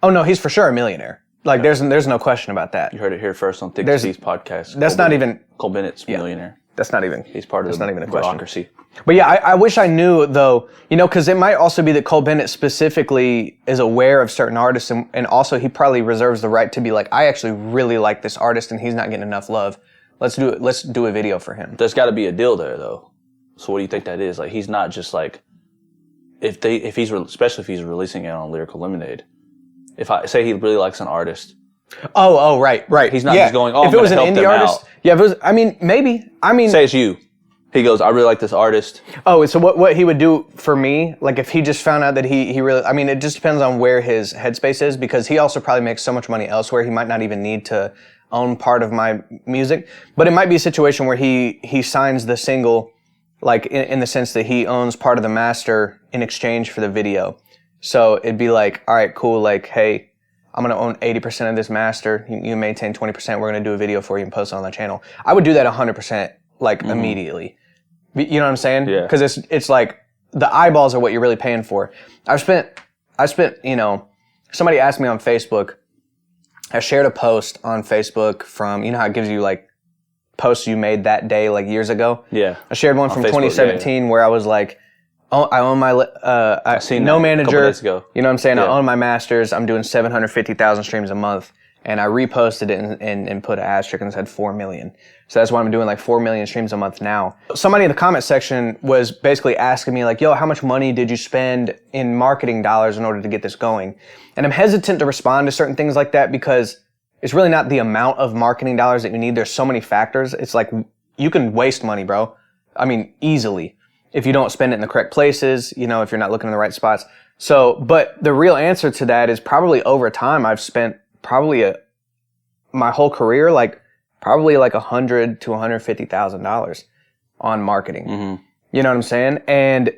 Oh no, he's for sure a millionaire. Like there's no question about that. You heard it here first on THVS podcast. That's Cole Bennett's a millionaire. That's not even. He's part of the bureaucracy. But yeah, I wish I knew though, you know, because it might also be that Cole Bennett specifically is aware of certain artists, and also he probably reserves the right to be like, I actually really like this artist and he's not getting enough love. Let's do a video for him. There's got to be a deal there though. So what do you think that is? Like he's not just like, especially if he's releasing it on Lyrical Lemonade. If I say he really likes an artist. Oh, right. He's not just going, if it was an indie artist. Yeah, if it was, maybe. Say it's you. He goes, I really like this artist. Oh, so what he would do for me, like if he just found out that he really, it just depends on where his headspace is, because he also probably makes so much money elsewhere, he might not even need to own part of my music. But it might be a situation where he signs the single, like in the sense that he owns part of the master in exchange for the video. So it'd be like, all right, cool, like, hey, I'm going to own 80% of this master, you maintain 20%, we're going to do a video for you and post it on the channel. I would do that 100%, like, immediately. You know what I'm saying? Yeah. Because it's like the eyeballs are what you're really paying for. I spent, somebody asked me on Facebook, I shared a post on Facebook from, how it gives you like posts you made that day, like years ago? Yeah. I shared one from Facebook, 2017 where I was like, I own my, no manager. You know what I'm saying? Yeah. I own my masters. I'm doing 750,000 streams a month. And I reposted it and put an asterisk and said 4 million. So that's why I'm doing like 4 million streams a month now. Somebody in the comment section was basically asking me like, yo, how much money did you spend in marketing dollars in order to get this going? And I'm hesitant to respond to certain things like that because it's really not the amount of marketing dollars that you need. There's so many factors. It's like you can waste money, bro. Easily. If you don't spend it in the correct places, if you're not looking in the right spots. So, but the real answer to that is probably over time I've spent probably my whole career, probably $100,000 to $150,000 on marketing. Mm-hmm. You know what I'm saying? And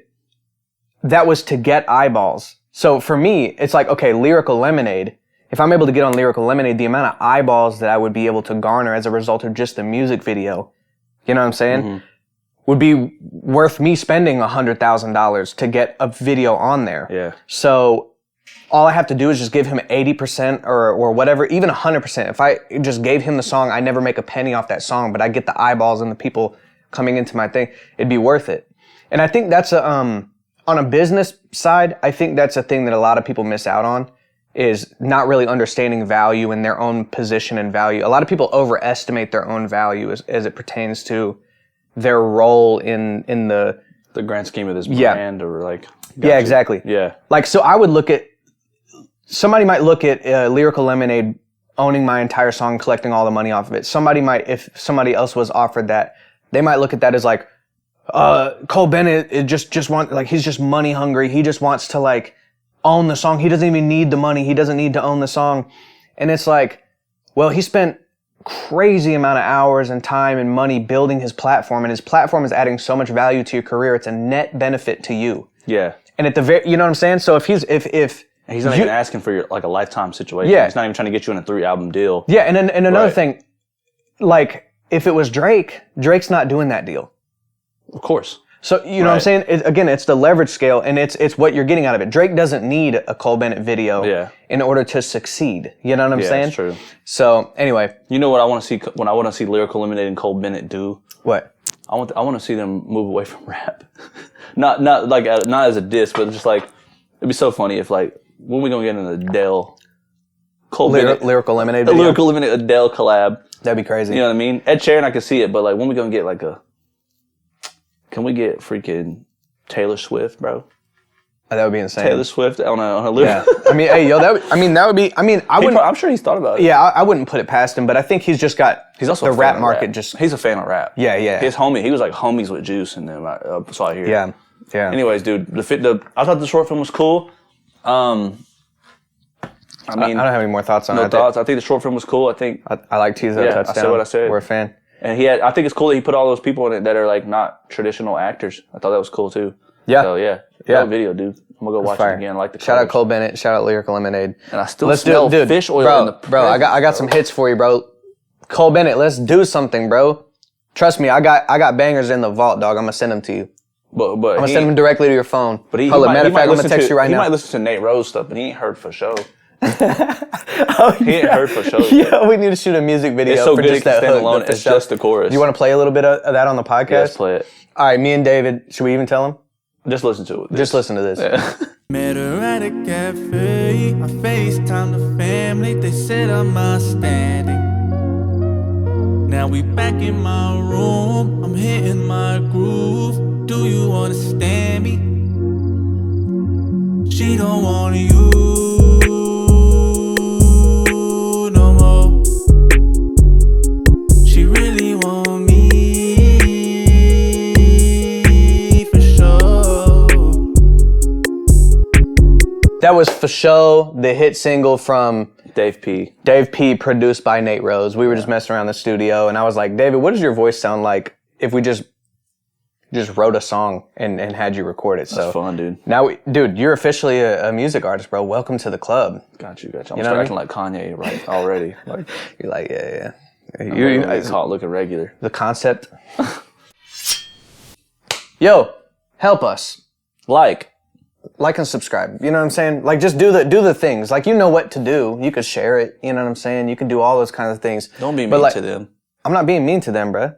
that was to get eyeballs. So for me, it's like, okay, Lyrical Lemonade. If I'm able to get on Lyrical Lemonade, the amount of eyeballs that I would be able to garner as a result of just the music video, you know what I'm saying? Mm-hmm. Would be worth me spending $100,000 to get a video on there. Yeah. So all I have to do is just give him 80% or whatever, even 100%. If I just gave him the song, I never make a penny off that song, but I get the eyeballs and the people coming into my thing, it'd be worth it. And I think that's on a business side, I think that's a thing that a lot of people miss out on, is not really understanding value and their own position and value. A lot of people overestimate their own value as it pertains to their role in the grand scheme of this brand, or like. Yeah, exactly. Yeah. So I would look at, somebody might look at Lyrical Lemonade owning my entire song, collecting all the money off of it. Somebody might, if somebody else was offered that, they might look at that as like, Cole Bennett he's just money hungry. He just wants to own the song. He doesn't even need the money. He doesn't need to own the song. And it's like, well, he spent crazy amount of hours and time and money building his platform, and his platform is adding so much value to your career. It's a net benefit to you. Yeah. And at the very, you know what I'm saying? So if he's not even asking for your a lifetime situation. Yeah. He's not even trying to get you in a 3-album deal. Yeah, and another thing, if it was Drake's not doing that deal. Of course. So you know what I'm saying? It's the leverage scale, and it's what you're getting out of it. Drake doesn't need a Cole Bennett video in order to succeed. You know what I'm saying? That's true. So anyway, you know what I want to see when I want to see Lyrical Lemonade and Cole Bennett do? What? I want to see them move away from rap. not as a diss, but just it'd be so funny if when we gonna get an Adele, Cole Bennett, Lyrical Lemonade video? Lyrical Lemonade Adele collab. That'd be crazy. You know what I mean? Ed Sheeran, I can see it, but when we gonna get can we get freaking Taylor Swift, bro? That would be insane. Taylor Swift on a lyric. Yeah. That would be. I'm sure he's thought about it. Yeah, I wouldn't put it past him, but I think he's just got. He's also the a fan rap of market. Rap. Just he's a fan of rap. Yeah, yeah. His homie, he was homies with Juice and them. So I hear. Yeah, yeah. Anyways, dude, I thought the short film was cool. I don't have any more thoughts on it. No thoughts. I think the short film was cool. I think I like Teezo Touchdown. I said what I said. We're a fan. And I think it's cool that he put all those people in it that are not traditional actors. I thought that was cool too. Yeah. So that video, dude. I'm gonna go watch it again. I like the shout out Cole Bennett. Shout out Lyrical Lemonade. And I still smell fish oil in the bro. I got some hits for you, bro. Cole Bennett, let's do something, bro. Trust me, I got bangers in the vault, dog. I'm gonna send them to you. But I'm gonna send them directly to your phone. But matter of fact, I'm gonna text you right now. He might listen to Nate Rose stuff, but he ain't heard for show. He ain't heard for show. Yeah, we need to shoot a music video. It's so for good just it can stand hook, alone. It's just the chorus. You want to play a little bit of that on the podcast? Yes, play it. All right, me and David. Should we even tell him? Just listen to it. Just listen to this. Yeah. Met her at a cafe. I FaceTimed the family. They said I'm outstanding. Now we back in my room. I'm hitting my groove. Do you understand me? She don't want you no more. She really want me for sure. That was For Show, the hit single from Dave P. produced by Nate Rose. We were just messing around the studio, and I was like, David, what does your voice sound like if we just wrote a song and had you record it? That's fun, dude. Now, dude, you're officially a music artist, bro. Welcome to the club. Got you. I'm acting like Kanye right already. Like, You're like, yeah. it's hot looking regular. The concept. Yo, help us. Like And subscribe. You know what I'm saying? Like, just do the things. Like, you know what to do. You could share it. You know what I'm saying? You can do all those kinds of things. Don't be mean to them. I'm not being mean to them, bro.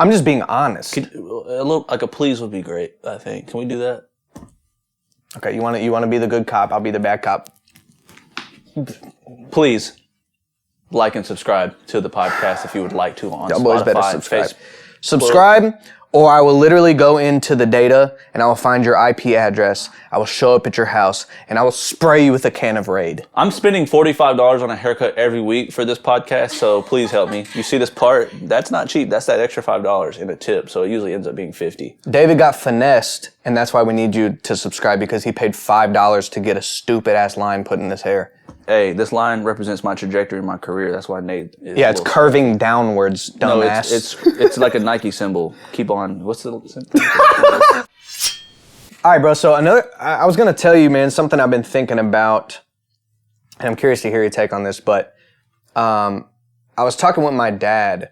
I'm just being honest. A little, like a please would be great, I think. Can we do that? Okay, you want to be the good cop. I'll be the bad cop. Please like and subscribe to the podcast if you would like to on Y'all boys better Spotify, subscribe. Facebook. Subscribe, or I will literally go into the data and I will find your IP address. I will show up at your house and I will spray you with a can of Raid. I'm spending $45 on a haircut every week for this podcast, so please help me. You see this part? That's not cheap. That's that extra $5 in a tip, so it usually ends up being $50. David got finessed, and that's why we need you to subscribe, because he paid $5 to get a stupid-ass line put in his hair. Hey, this line represents my trajectory in my caur. That's why Nate is Yeah, it's curving downwards, dumbass. No, it's like a Nike symbol. Keep on. What's the symbol? All right, bro, so I was going to tell you, man, something I've been thinking about, and I'm curious to hear your take on this, but I was talking with my dad,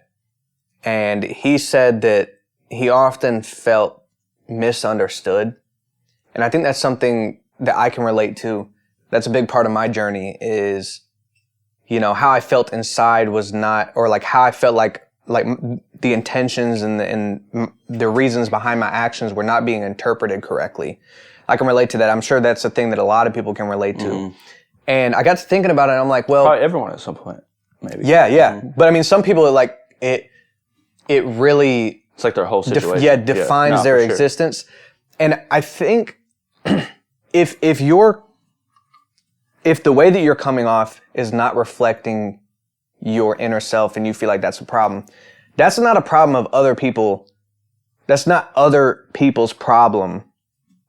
and he said that he often felt misunderstood, and I think that's something that I can relate to. That's a big part of my journey is, you know, how I felt inside was not, or like how I felt like the intentions and the reasons behind my actions were not being interpreted correctly. I can relate to that. I'm sure that's a thing that a lot of people can relate to. Mm-hmm. And I got to thinking about it, and I'm like, well, probably everyone at some point, maybe. Yeah. Mm-hmm. But I mean, some people like it really, it's like their whole situation. Defines their existence. Sure. And I think if the way that you're coming off is not reflecting your inner self and you feel like that's a problem, that's not a problem of other people. That's not other people's problem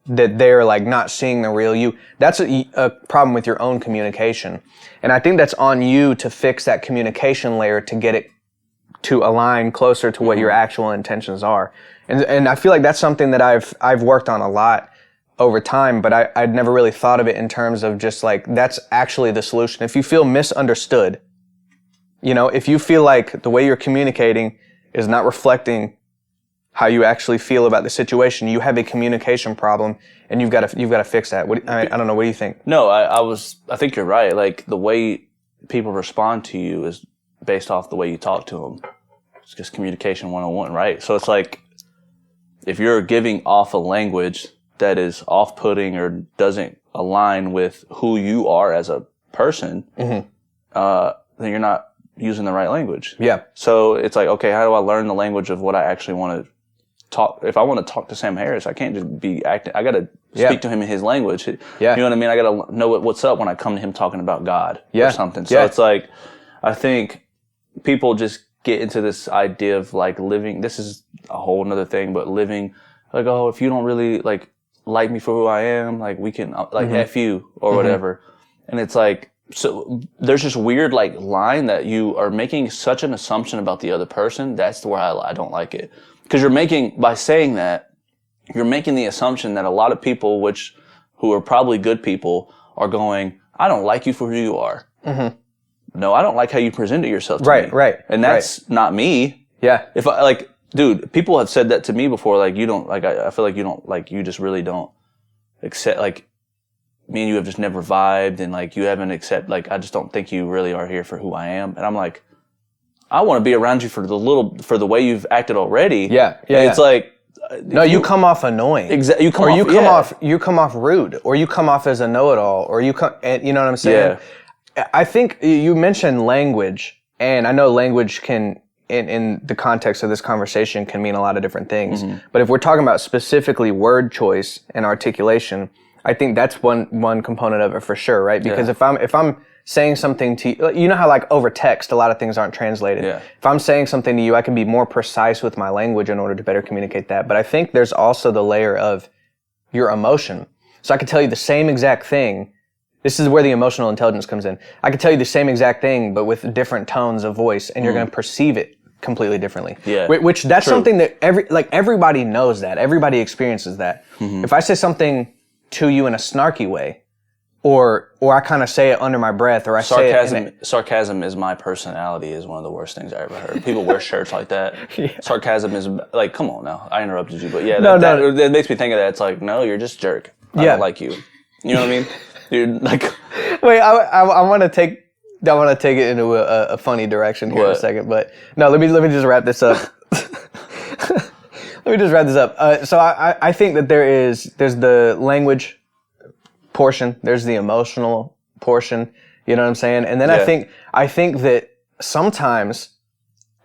that they're like not seeing the real you. That's a problem with your own communication. And I think that's on you to fix that communication layer to get it to align closer to what your actual intentions are. And I feel like that's something that I've worked on a lot over time, but I'd never really thought of it in terms of just like, that's actually the solution. If you feel misunderstood, you know, if you feel like the way you're communicating is not reflecting how you actually feel about the situation, you have a communication problem, and you've got to fix that. I don't know. What do you think? No, I think you're right. Like, the way people respond to you is based off the way you talk to them. It's just communication 101, right? So it's like, if you're giving off a language that is off-putting or doesn't align with who you are as a person, then you're not using the right language. Yeah. So it's like, okay, how do I learn the language of what I actually want to talk? If I want to talk to Sam Harris, I can't just be acting. I got to speak to him in his language. Yeah. You know what I mean? I got to know what's up when I come to him talking about God or something. So it's like, I think people just get into this idea of like living. This is a whole nother thing, but living like, oh, if you don't really like me for who I am, like we can like F you or whatever. And it's like, so there's this weird like line that you are making such an assumption about the other person. That's where I don't like it. Because by saying that, you're making the assumption that a lot of people, who are probably good people, are going, I don't like you for who you are. No, I don't like how you presented yourself to me. Right. And that's not me. Yeah. If I like, dude, people have said that to me before. Like, you don't, like, I feel like you don't, like, you just really don't accept, like, me and you have just never vibed, and like, you haven't like, I just don't think you really are here for who I am. And I'm like, I want to be around you for the way you've acted already. Yeah. It's like, no, you come off annoying. Exactly. You come off rude, or you come off as a know-it-all, or you know what I'm saying? Yeah. I think you mentioned language, and I know language can, in the context of this conversation, can mean a lot of different things. But if we're talking about specifically word choice and articulation, I think that's one component of it for sure, right? Because Yeah. if I'm saying something to you, you know how like over text, a lot of things aren't translated. Yeah. If I'm saying something to you, I can be more precise with my language in order to better communicate that. But I think there's also the layer of your emotion. So I could tell you the same exact thing. This is where the emotional intelligence comes in. I could tell you the same exact thing, but with different tones of voice, and you're going to perceive it completely differently. Yeah. Which that's True. something that everybody knows that. Everybody experiences that. If I say something to you in a snarky way, or I kind of say it under my breath, or I say it Sarcasm is my personality is one of the worst things I ever heard. People wear shirts like that. Sarcasm is like, come on now. I interrupted you, but yeah, that makes me think of that. It's like, no, you're just a jerk. I don't like you. You know what I mean? Dude, like. Wait, I want to take it into a funny direction here in a second, but no, let me just wrap this up. Let me just wrap this up. So I think that there's the language portion, there's the emotional portion, you know what I'm saying? And then I think that sometimes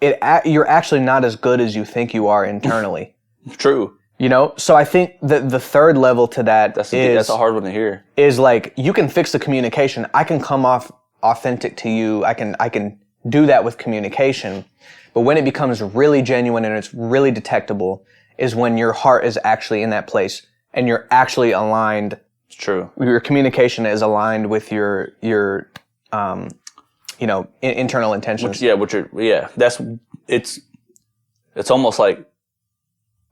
you're actually not as good as you think you are internally. True. You know? So I think that the third level to that that's a hard one to hear. Is like, you can fix the communication. I can come off authentic to you. I can do that with communication. But when it becomes really genuine and it's really detectable is when your heart is actually in that place and you're actually aligned. It's true. Your communication is aligned with your internal intentions. It's almost like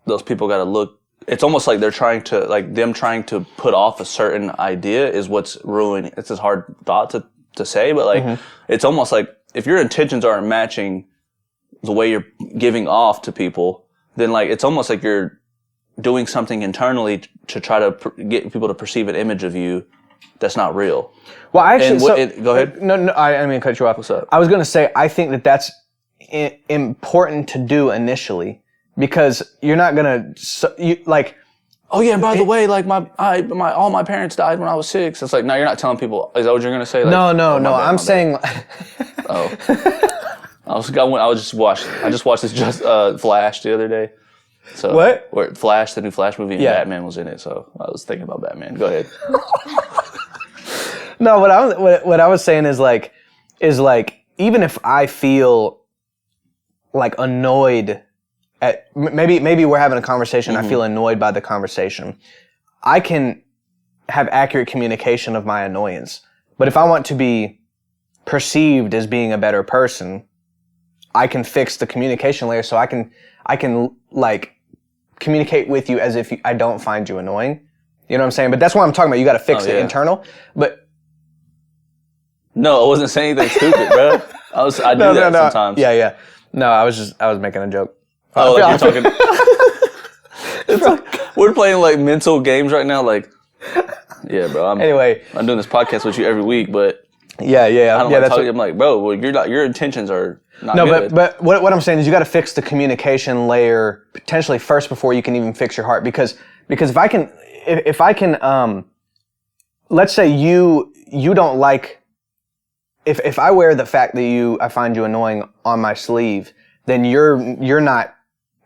those people got to look. It's almost like they're trying to put off a certain idea is what's ruining. It's a hard thought to say, but like it's almost like if your intentions aren't matching the way you're giving off to people, then like it's almost like you're doing something internally to try to get people to perceive an image of you that's not real. Well, actually, go ahead. No, I didn't mean to cut you off. What's up? I was going to say, I think that that's important to do initially because you're not going to, oh yeah, and by the way, like all my parents died when I was 6. It's like, no, you're not telling people. Is that what you're going to say? Like, no. I'm saying. I just watched this Flash the other day. So what? Where Flash, the new Flash movie, and Batman was in it. So I was thinking about Batman. Go ahead. No, what I was saying is like even if I feel like annoyed at maybe we're having a conversation, I feel annoyed by the conversation, I can have accurate communication of my annoyance. But if I want to be perceived as being a better person, I can fix the communication layer so I can like communicate with you as if I don't find you annoying. You know what I'm saying? But that's what I'm talking about. You got to fix the internal. But no, I wasn't saying anything stupid, bro. I do that sometimes. Yeah. No, I was making a joke. Oh, like you're talking. It's like we're playing like mental games right now. Like, yeah, bro. I'm doing this podcast with you every week, but yeah. I don't like talking. I'm like, bro, well, your intentions are not good. but what I'm saying is you got to fix the communication layer potentially first before you can even fix your heart because if I can let's say you don't like if I wear the fact that I find you annoying on my sleeve, then you're not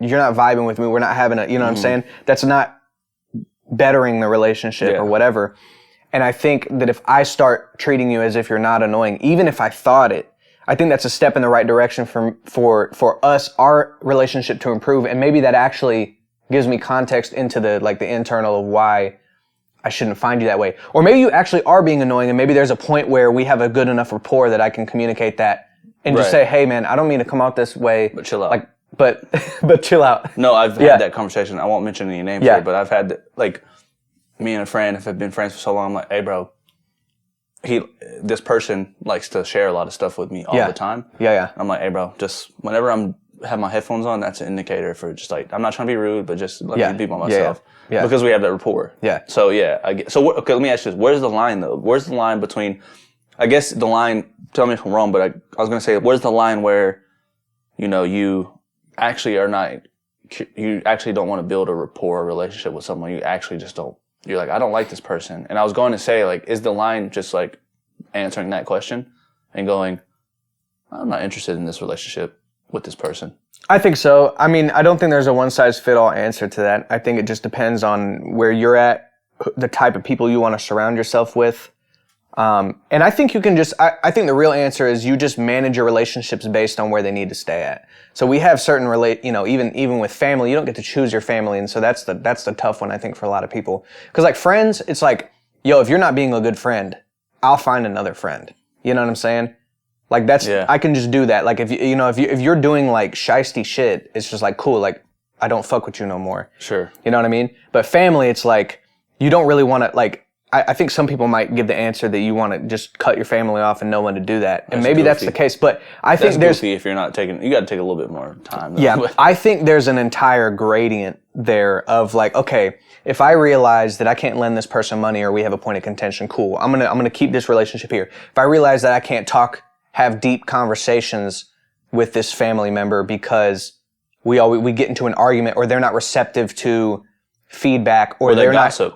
vibing with me. We're not having you know what I'm saying? That's not bettering the relationship or whatever. And I think that if I start treating you as if you're not annoying, even if I thought it, I think that's a step in the right direction for us, our relationship to improve. And maybe that actually gives me context into the internal of why I shouldn't find you that way. Or maybe you actually are being annoying and maybe there's a point where we have a good enough rapport that I can communicate that and just say, hey man, I don't mean to come out this way. But chill out. But chill out. No, I've had that conversation. I won't mention any names here, but I've had me and a friend have been friends for so long. I'm like, hey bro, this person likes to share a lot of stuff with me all the time. Yeah. I'm like, hey bro, just whenever have my headphones on, that's an indicator for just like, I'm not trying to be rude, but just let me be by myself. Yeah. Because we have that rapport. Yeah. So okay, let me ask you this. Where's the line though? Where's the line between, I guess the line, tell me if I'm wrong, but I was going to say, where's the line where, you actually you actually don't want to build a rapport or relationship with someone. You actually just don't. You're like, I don't like this person. And I was going to say, like, is the line just like answering that question and going, I'm not interested in this relationship with this person? I think so. I mean, I don't think there's a one-size-fit-all answer to that. I think it just depends on where you're at, the type of people you want to surround yourself with. And I think you can just, I think the real answer is you just manage your relationships based on where they need to stay at. So we have certain even with family, you don't get to choose your family. And so that's the tough one, I think, for a lot of people. Cause like friends, it's like, yo, if you're not being a good friend, I'll find another friend. You know what I'm saying? Like I can just do that. Like if you're doing like shiesty shit, it's just like, cool. Like I don't fuck with you no more. Sure. You know what I mean? But family, it's like, you don't really want to like, I think some people might give the answer that you want to just cut your family off and know when to do that. And maybe that's the case. But I think that's goofy if you're not taking, you got to take a little bit more time. Yeah. I think there's an entire gradient there of like, okay, if I realize that I can't lend this person money or we have a point of contention, cool. I'm going to keep this relationship here. If I realize that I can't have deep conversations with this family member because we get into an argument or they're not receptive to feedback or they're gossip.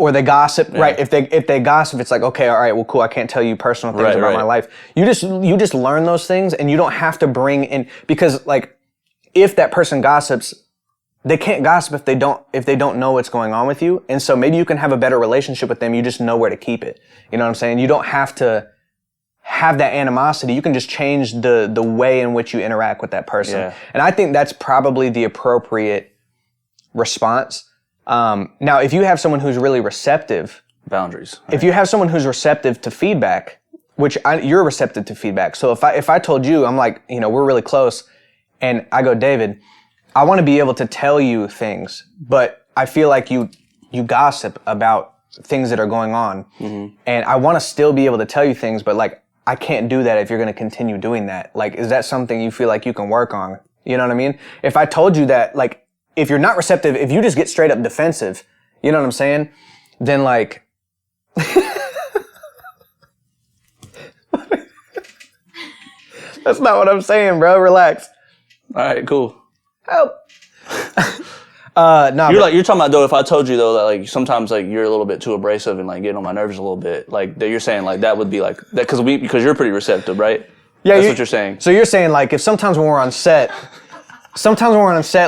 Or they gossip, right? If they gossip, it's like, okay, all right, well, cool. I can't tell you personal things about my life. You just learn those things, and you don't have to bring in, because like, if that person gossips, they can't gossip if they don't know what's going on with you, and so maybe you can have a better relationship with them. You just know where to keep it. You know what I'm saying? You don't have to have that animosity. You can just change the way in which you interact with that person, and I think that's probably the appropriate response. Now, if you have someone who's really receptive, boundaries. Right? If you have someone who's receptive to feedback, you're receptive to feedback. So if I told you, I'm like, we're really close, and I go, David, I want to be able to tell you things, but I feel like you gossip about things that are going on, and I want to still be able to tell you things, but like I can't do that if you're going to continue doing that. Like, is that something you feel like you can work on? You know what I mean? If I told you that, like, if you're not receptive, if you just get straight up defensive, you know what I'm saying? Then like, that's not what I'm saying, bro. Relax. All right, cool. Help. You're talking about though, if I told you though that like sometimes like you're a little bit too abrasive and like getting on my nerves a little bit, like that you're saying like that would be like that because you're pretty receptive, right? Yeah, that's what you're saying. So you're saying like if sometimes when we're on set,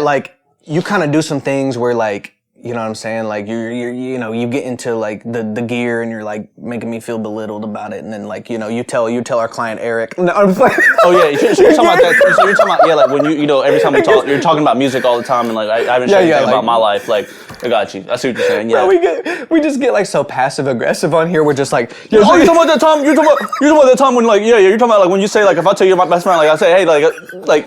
like you kind of do some things where like, you know what I'm saying? Like you get into like the gear and you're like making me feel belittled about it. And then like, you tell our client Eric. No, I'm like, oh yeah. So you're talking about that. So you're talking about, like when every time we talk, you're talking about music all the time. And like, I haven't shared anything about my life. Like, I got you. I see what you're saying. Yeah. Bro, we just get like so passive aggressive on here. We're just like, you're talking about that time. You're talking about that time when like, you're talking about like when you say like, if I tell you my best friend, like I say, hey, like,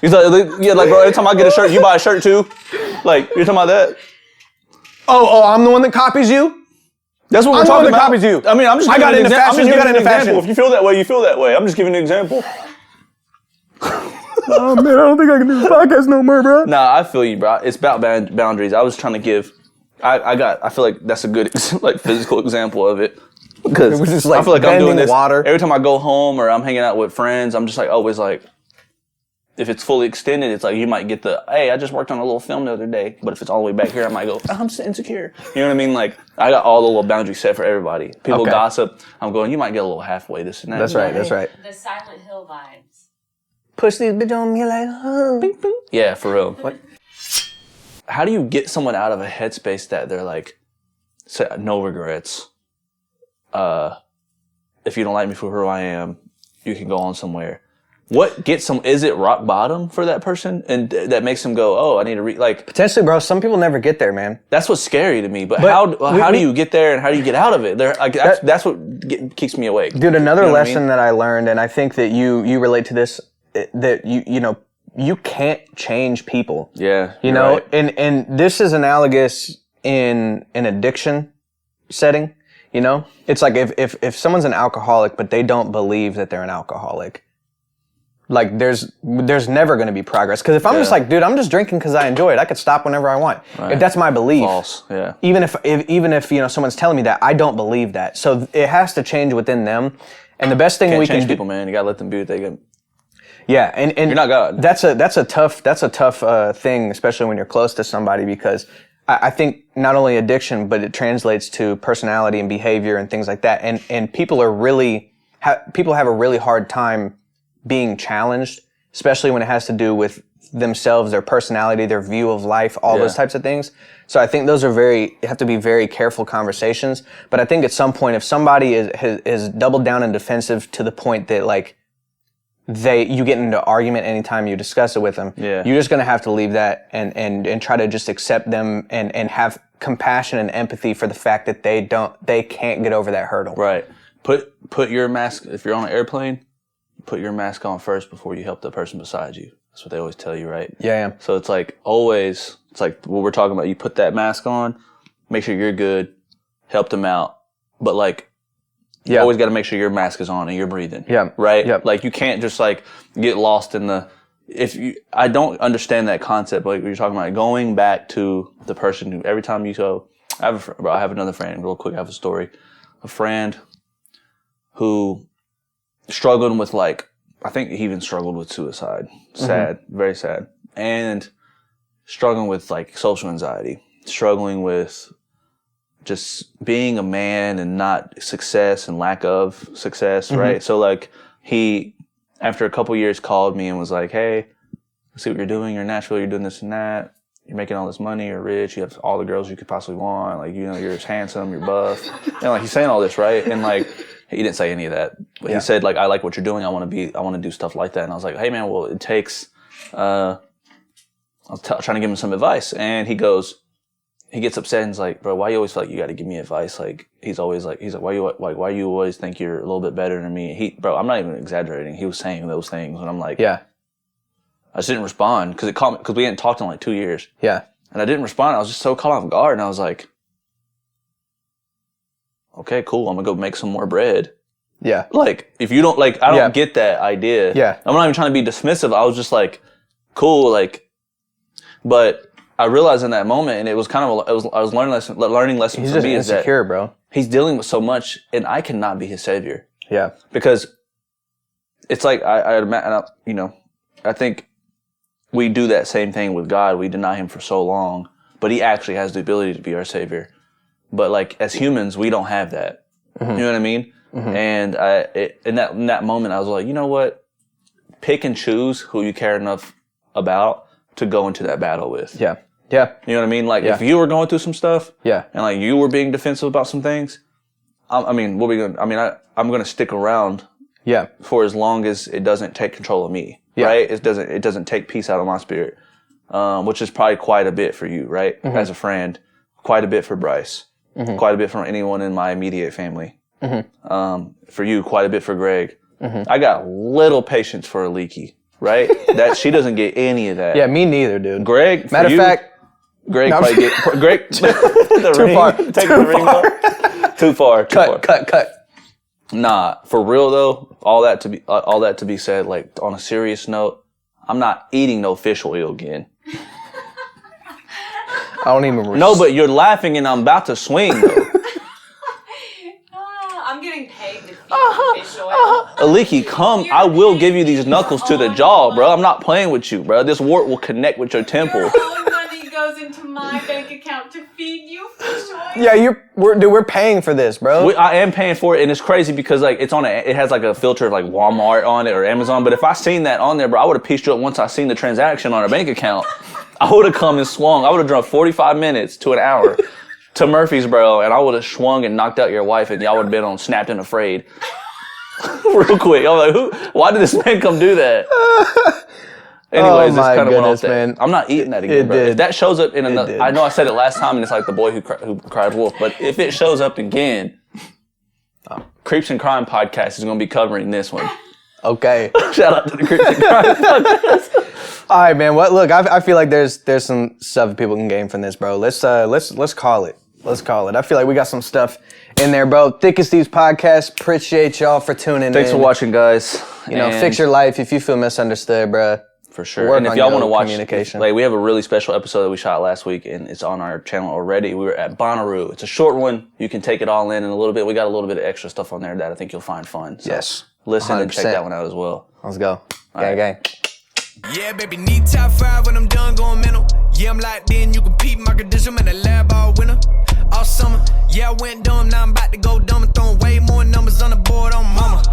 he's like, yeah, like bro, every time I get a shirt, you buy a shirt too. Like, you're talking about that. Oh, I'm the one that copies you? That's what we're talking about. Copies you. I mean, I'm just I got into fashion, you got into fashion. If you feel that way, you feel that way. I'm just giving an example. Oh man, I don't think I can do this podcast no more, bro. Nah, I feel you, bro. It's about boundaries. I was trying to give, I feel like that's a good like physical example of it. Because like I feel like I'm doing this water. Every time I go home or I'm hanging out with friends, I'm just like always like, if it's fully extended, it's like you might get hey, I just worked on a little film the other day. But if it's all the way back here, I might go, I'm so insecure. You know what I mean? Like, I got all the little boundaries set for everybody. People gossip. I'm going, you might get a little halfway this and that. That's right. The Silent Hill vibes. Push these bitch on me like, bing, bing. Yeah, for real. What? How do you get someone out of a headspace that they're like, say, no regrets. If you don't like me for who I am, you can go on somewhere. What gets them? Is it rock bottom for that person, and that makes them go, "Oh, I need to like." Potentially, bro. Some people never get there, man. That's what's scary to me. But how do you get there, and how do you get out of it? That's what keeps me awake. Dude, another lesson that I learned, and I think that you relate to this, that you can't change people. Yeah, you know, right. and this is analogous in an addiction setting. You know, it's like if someone's an alcoholic, but they don't believe that they're an alcoholic. Like there's never going to be progress. Because if I'm just like, dude, I'm just drinking because I enjoy it. I could stop whenever I want. Right. If that's my belief. False. Yeah. Even if someone's telling me that, I don't believe that. So it has to change within them. And the best thing we can do, people, man. You gotta let them do what they can. Yeah, and you're not God. That's a tough thing, especially when you're close to somebody, because I think not only addiction, but it translates to personality and behavior and things like that. And people have a really hard time being challenged, especially when it has to do with themselves, their personality, their view of life, all those types of things. So I think those are have to be very careful conversations. But I think at some point, if somebody is doubled down and defensive to the point that like you get into argument anytime you discuss it with them, you're just going to have to leave that and try to just accept them and have compassion and empathy for the fact that they can't get over that hurdle. Right. Put your mask, if you're on an airplane, put your mask on first before you help the person beside you. That's what they always tell you, right? Yeah. So it's like always, it's like what we're talking about. You put that mask on, make sure you're good, help them out. But like, you always got to make sure your mask is on and you're breathing. Yeah. Right? Yeah. Like you can't just like get lost in I don't understand that concept. Like you're talking about going back to the person who every time you go, I have another friend, real quick, I have a story. A friend who struggling with like, I think he even struggled with suicide. Sad, very sad. And struggling with like social anxiety, struggling with just being a man and not success and lack of success, right? So like he, after a couple years, called me and was like, hey, I see what you're doing. You're in Nashville. You're doing this and that. You're making all this money. You're rich. You have all the girls you could possibly want. Like, you know, you're handsome. You're buff. And like, he's saying all this, right? And like, he didn't say any of that. But he said, like, I like what you're doing. I want to do stuff like that. And I was like, hey, man, well, it takes, I was trying to give him some advice. And he gets upset and he's like, bro, why you always feel like you got to give me advice? Like, he's like, why you always think you're a little bit better than me? Bro, I'm not even exaggerating. He was saying those things. And I'm like, I just didn't respond because we hadn't talked in like 2 years. Yeah. And I didn't respond. I was just so caught off guard. And I was like, okay, cool. I'm going to go make some more bread. Yeah. Like, if you don't, like, I don't get that idea. Yeah. I'm not even trying to be dismissive. I was just like, cool, like, but I realized in that moment, and it was kind of, I was learning lesson he's for just me insecure, is that bro. He's dealing with so much, and I cannot be his savior. Yeah. Because it's like, I think we do that same thing with God. We deny him for so long, but he actually has the ability to be our savior. But like as humans, we don't have that. You know what I mean? And in that moment, I was like, you know what? Pick and choose who you care enough about to go into that battle with. Yeah. Yeah. You know what I mean? Like if you were going through some stuff, and like you were being defensive about some things, I'm going to stick around. Yeah. For as long as it doesn't take control of me. Yeah. Right? It doesn't take peace out of my spirit. Which is probably quite a bit for you, right? As a friend, quite a bit for Bryce. Quite a bit from anyone in my immediate family. For you, quite a bit for Greg. I got little patience for a leaky, right? That she doesn't get any of that. Yeah, me neither, dude. Greg, matter of fact, Greg probably get Greg too far. Too far. Cut. Nah, for real though. All that to be said, like on a serious note, I'm not eating no fish oil again. I don't even. No, but you're laughing and I'm about to swing. I'm getting paid to feed fish oil. Aliki, come. I will give you these knuckles to the jaw, bro. I'm not playing with you, bro. This wart will connect with your temple. Your own money goes into my bank account to feed you fish oil. Yeah, we're paying for this, bro. I am paying for it, and it's crazy because like it has like a filter of like Walmart on it or Amazon. But if I seen that on there, bro, I would have pieced you up once I seen the transaction on our bank account. I would have come and swung. I would have drove 45 minutes to an hour to Murfreesboro, and I would have swung and knocked out your wife, and y'all would have been on Snapped and Afraid. Real quick. I was like, why did this man come do that? Anyways, it's kind of went off that. Man. I'm not eating that again, bro. If that shows up in another, I know I said it last time, and it's like the boy who cried wolf, but if it shows up again, Creeps and Crime Podcast is going to be covering this one. Okay. Shout out to the Creeps and Crime Podcast. All right, man. Look, I feel like there's some stuff people can gain from this, bro. Let's call it. Let's call it. I feel like we got some stuff in there, bro. Thick as Thieves podcast. Appreciate y'all for tuning in. Thanks for watching, guys. Fix your life if you feel misunderstood, bro. For sure. And if y'all want to watch, like we have a really special episode that we shot last week, and it's on our channel already. We were at Bonnaroo. It's a short one. You can take it all in a little bit. We got a little bit of extra stuff on there that I think you'll find fun. So yes. Listen 100%. And check that one out as well. Let's go. Gang. Yeah, baby, need top 5 when I'm done going mental. Yeah, I'm locked in, you can peep my credential, man, the lab all winter, all summer. Yeah, I went dumb, now I'm about to go dumb and throwing way more numbers on the board on mama.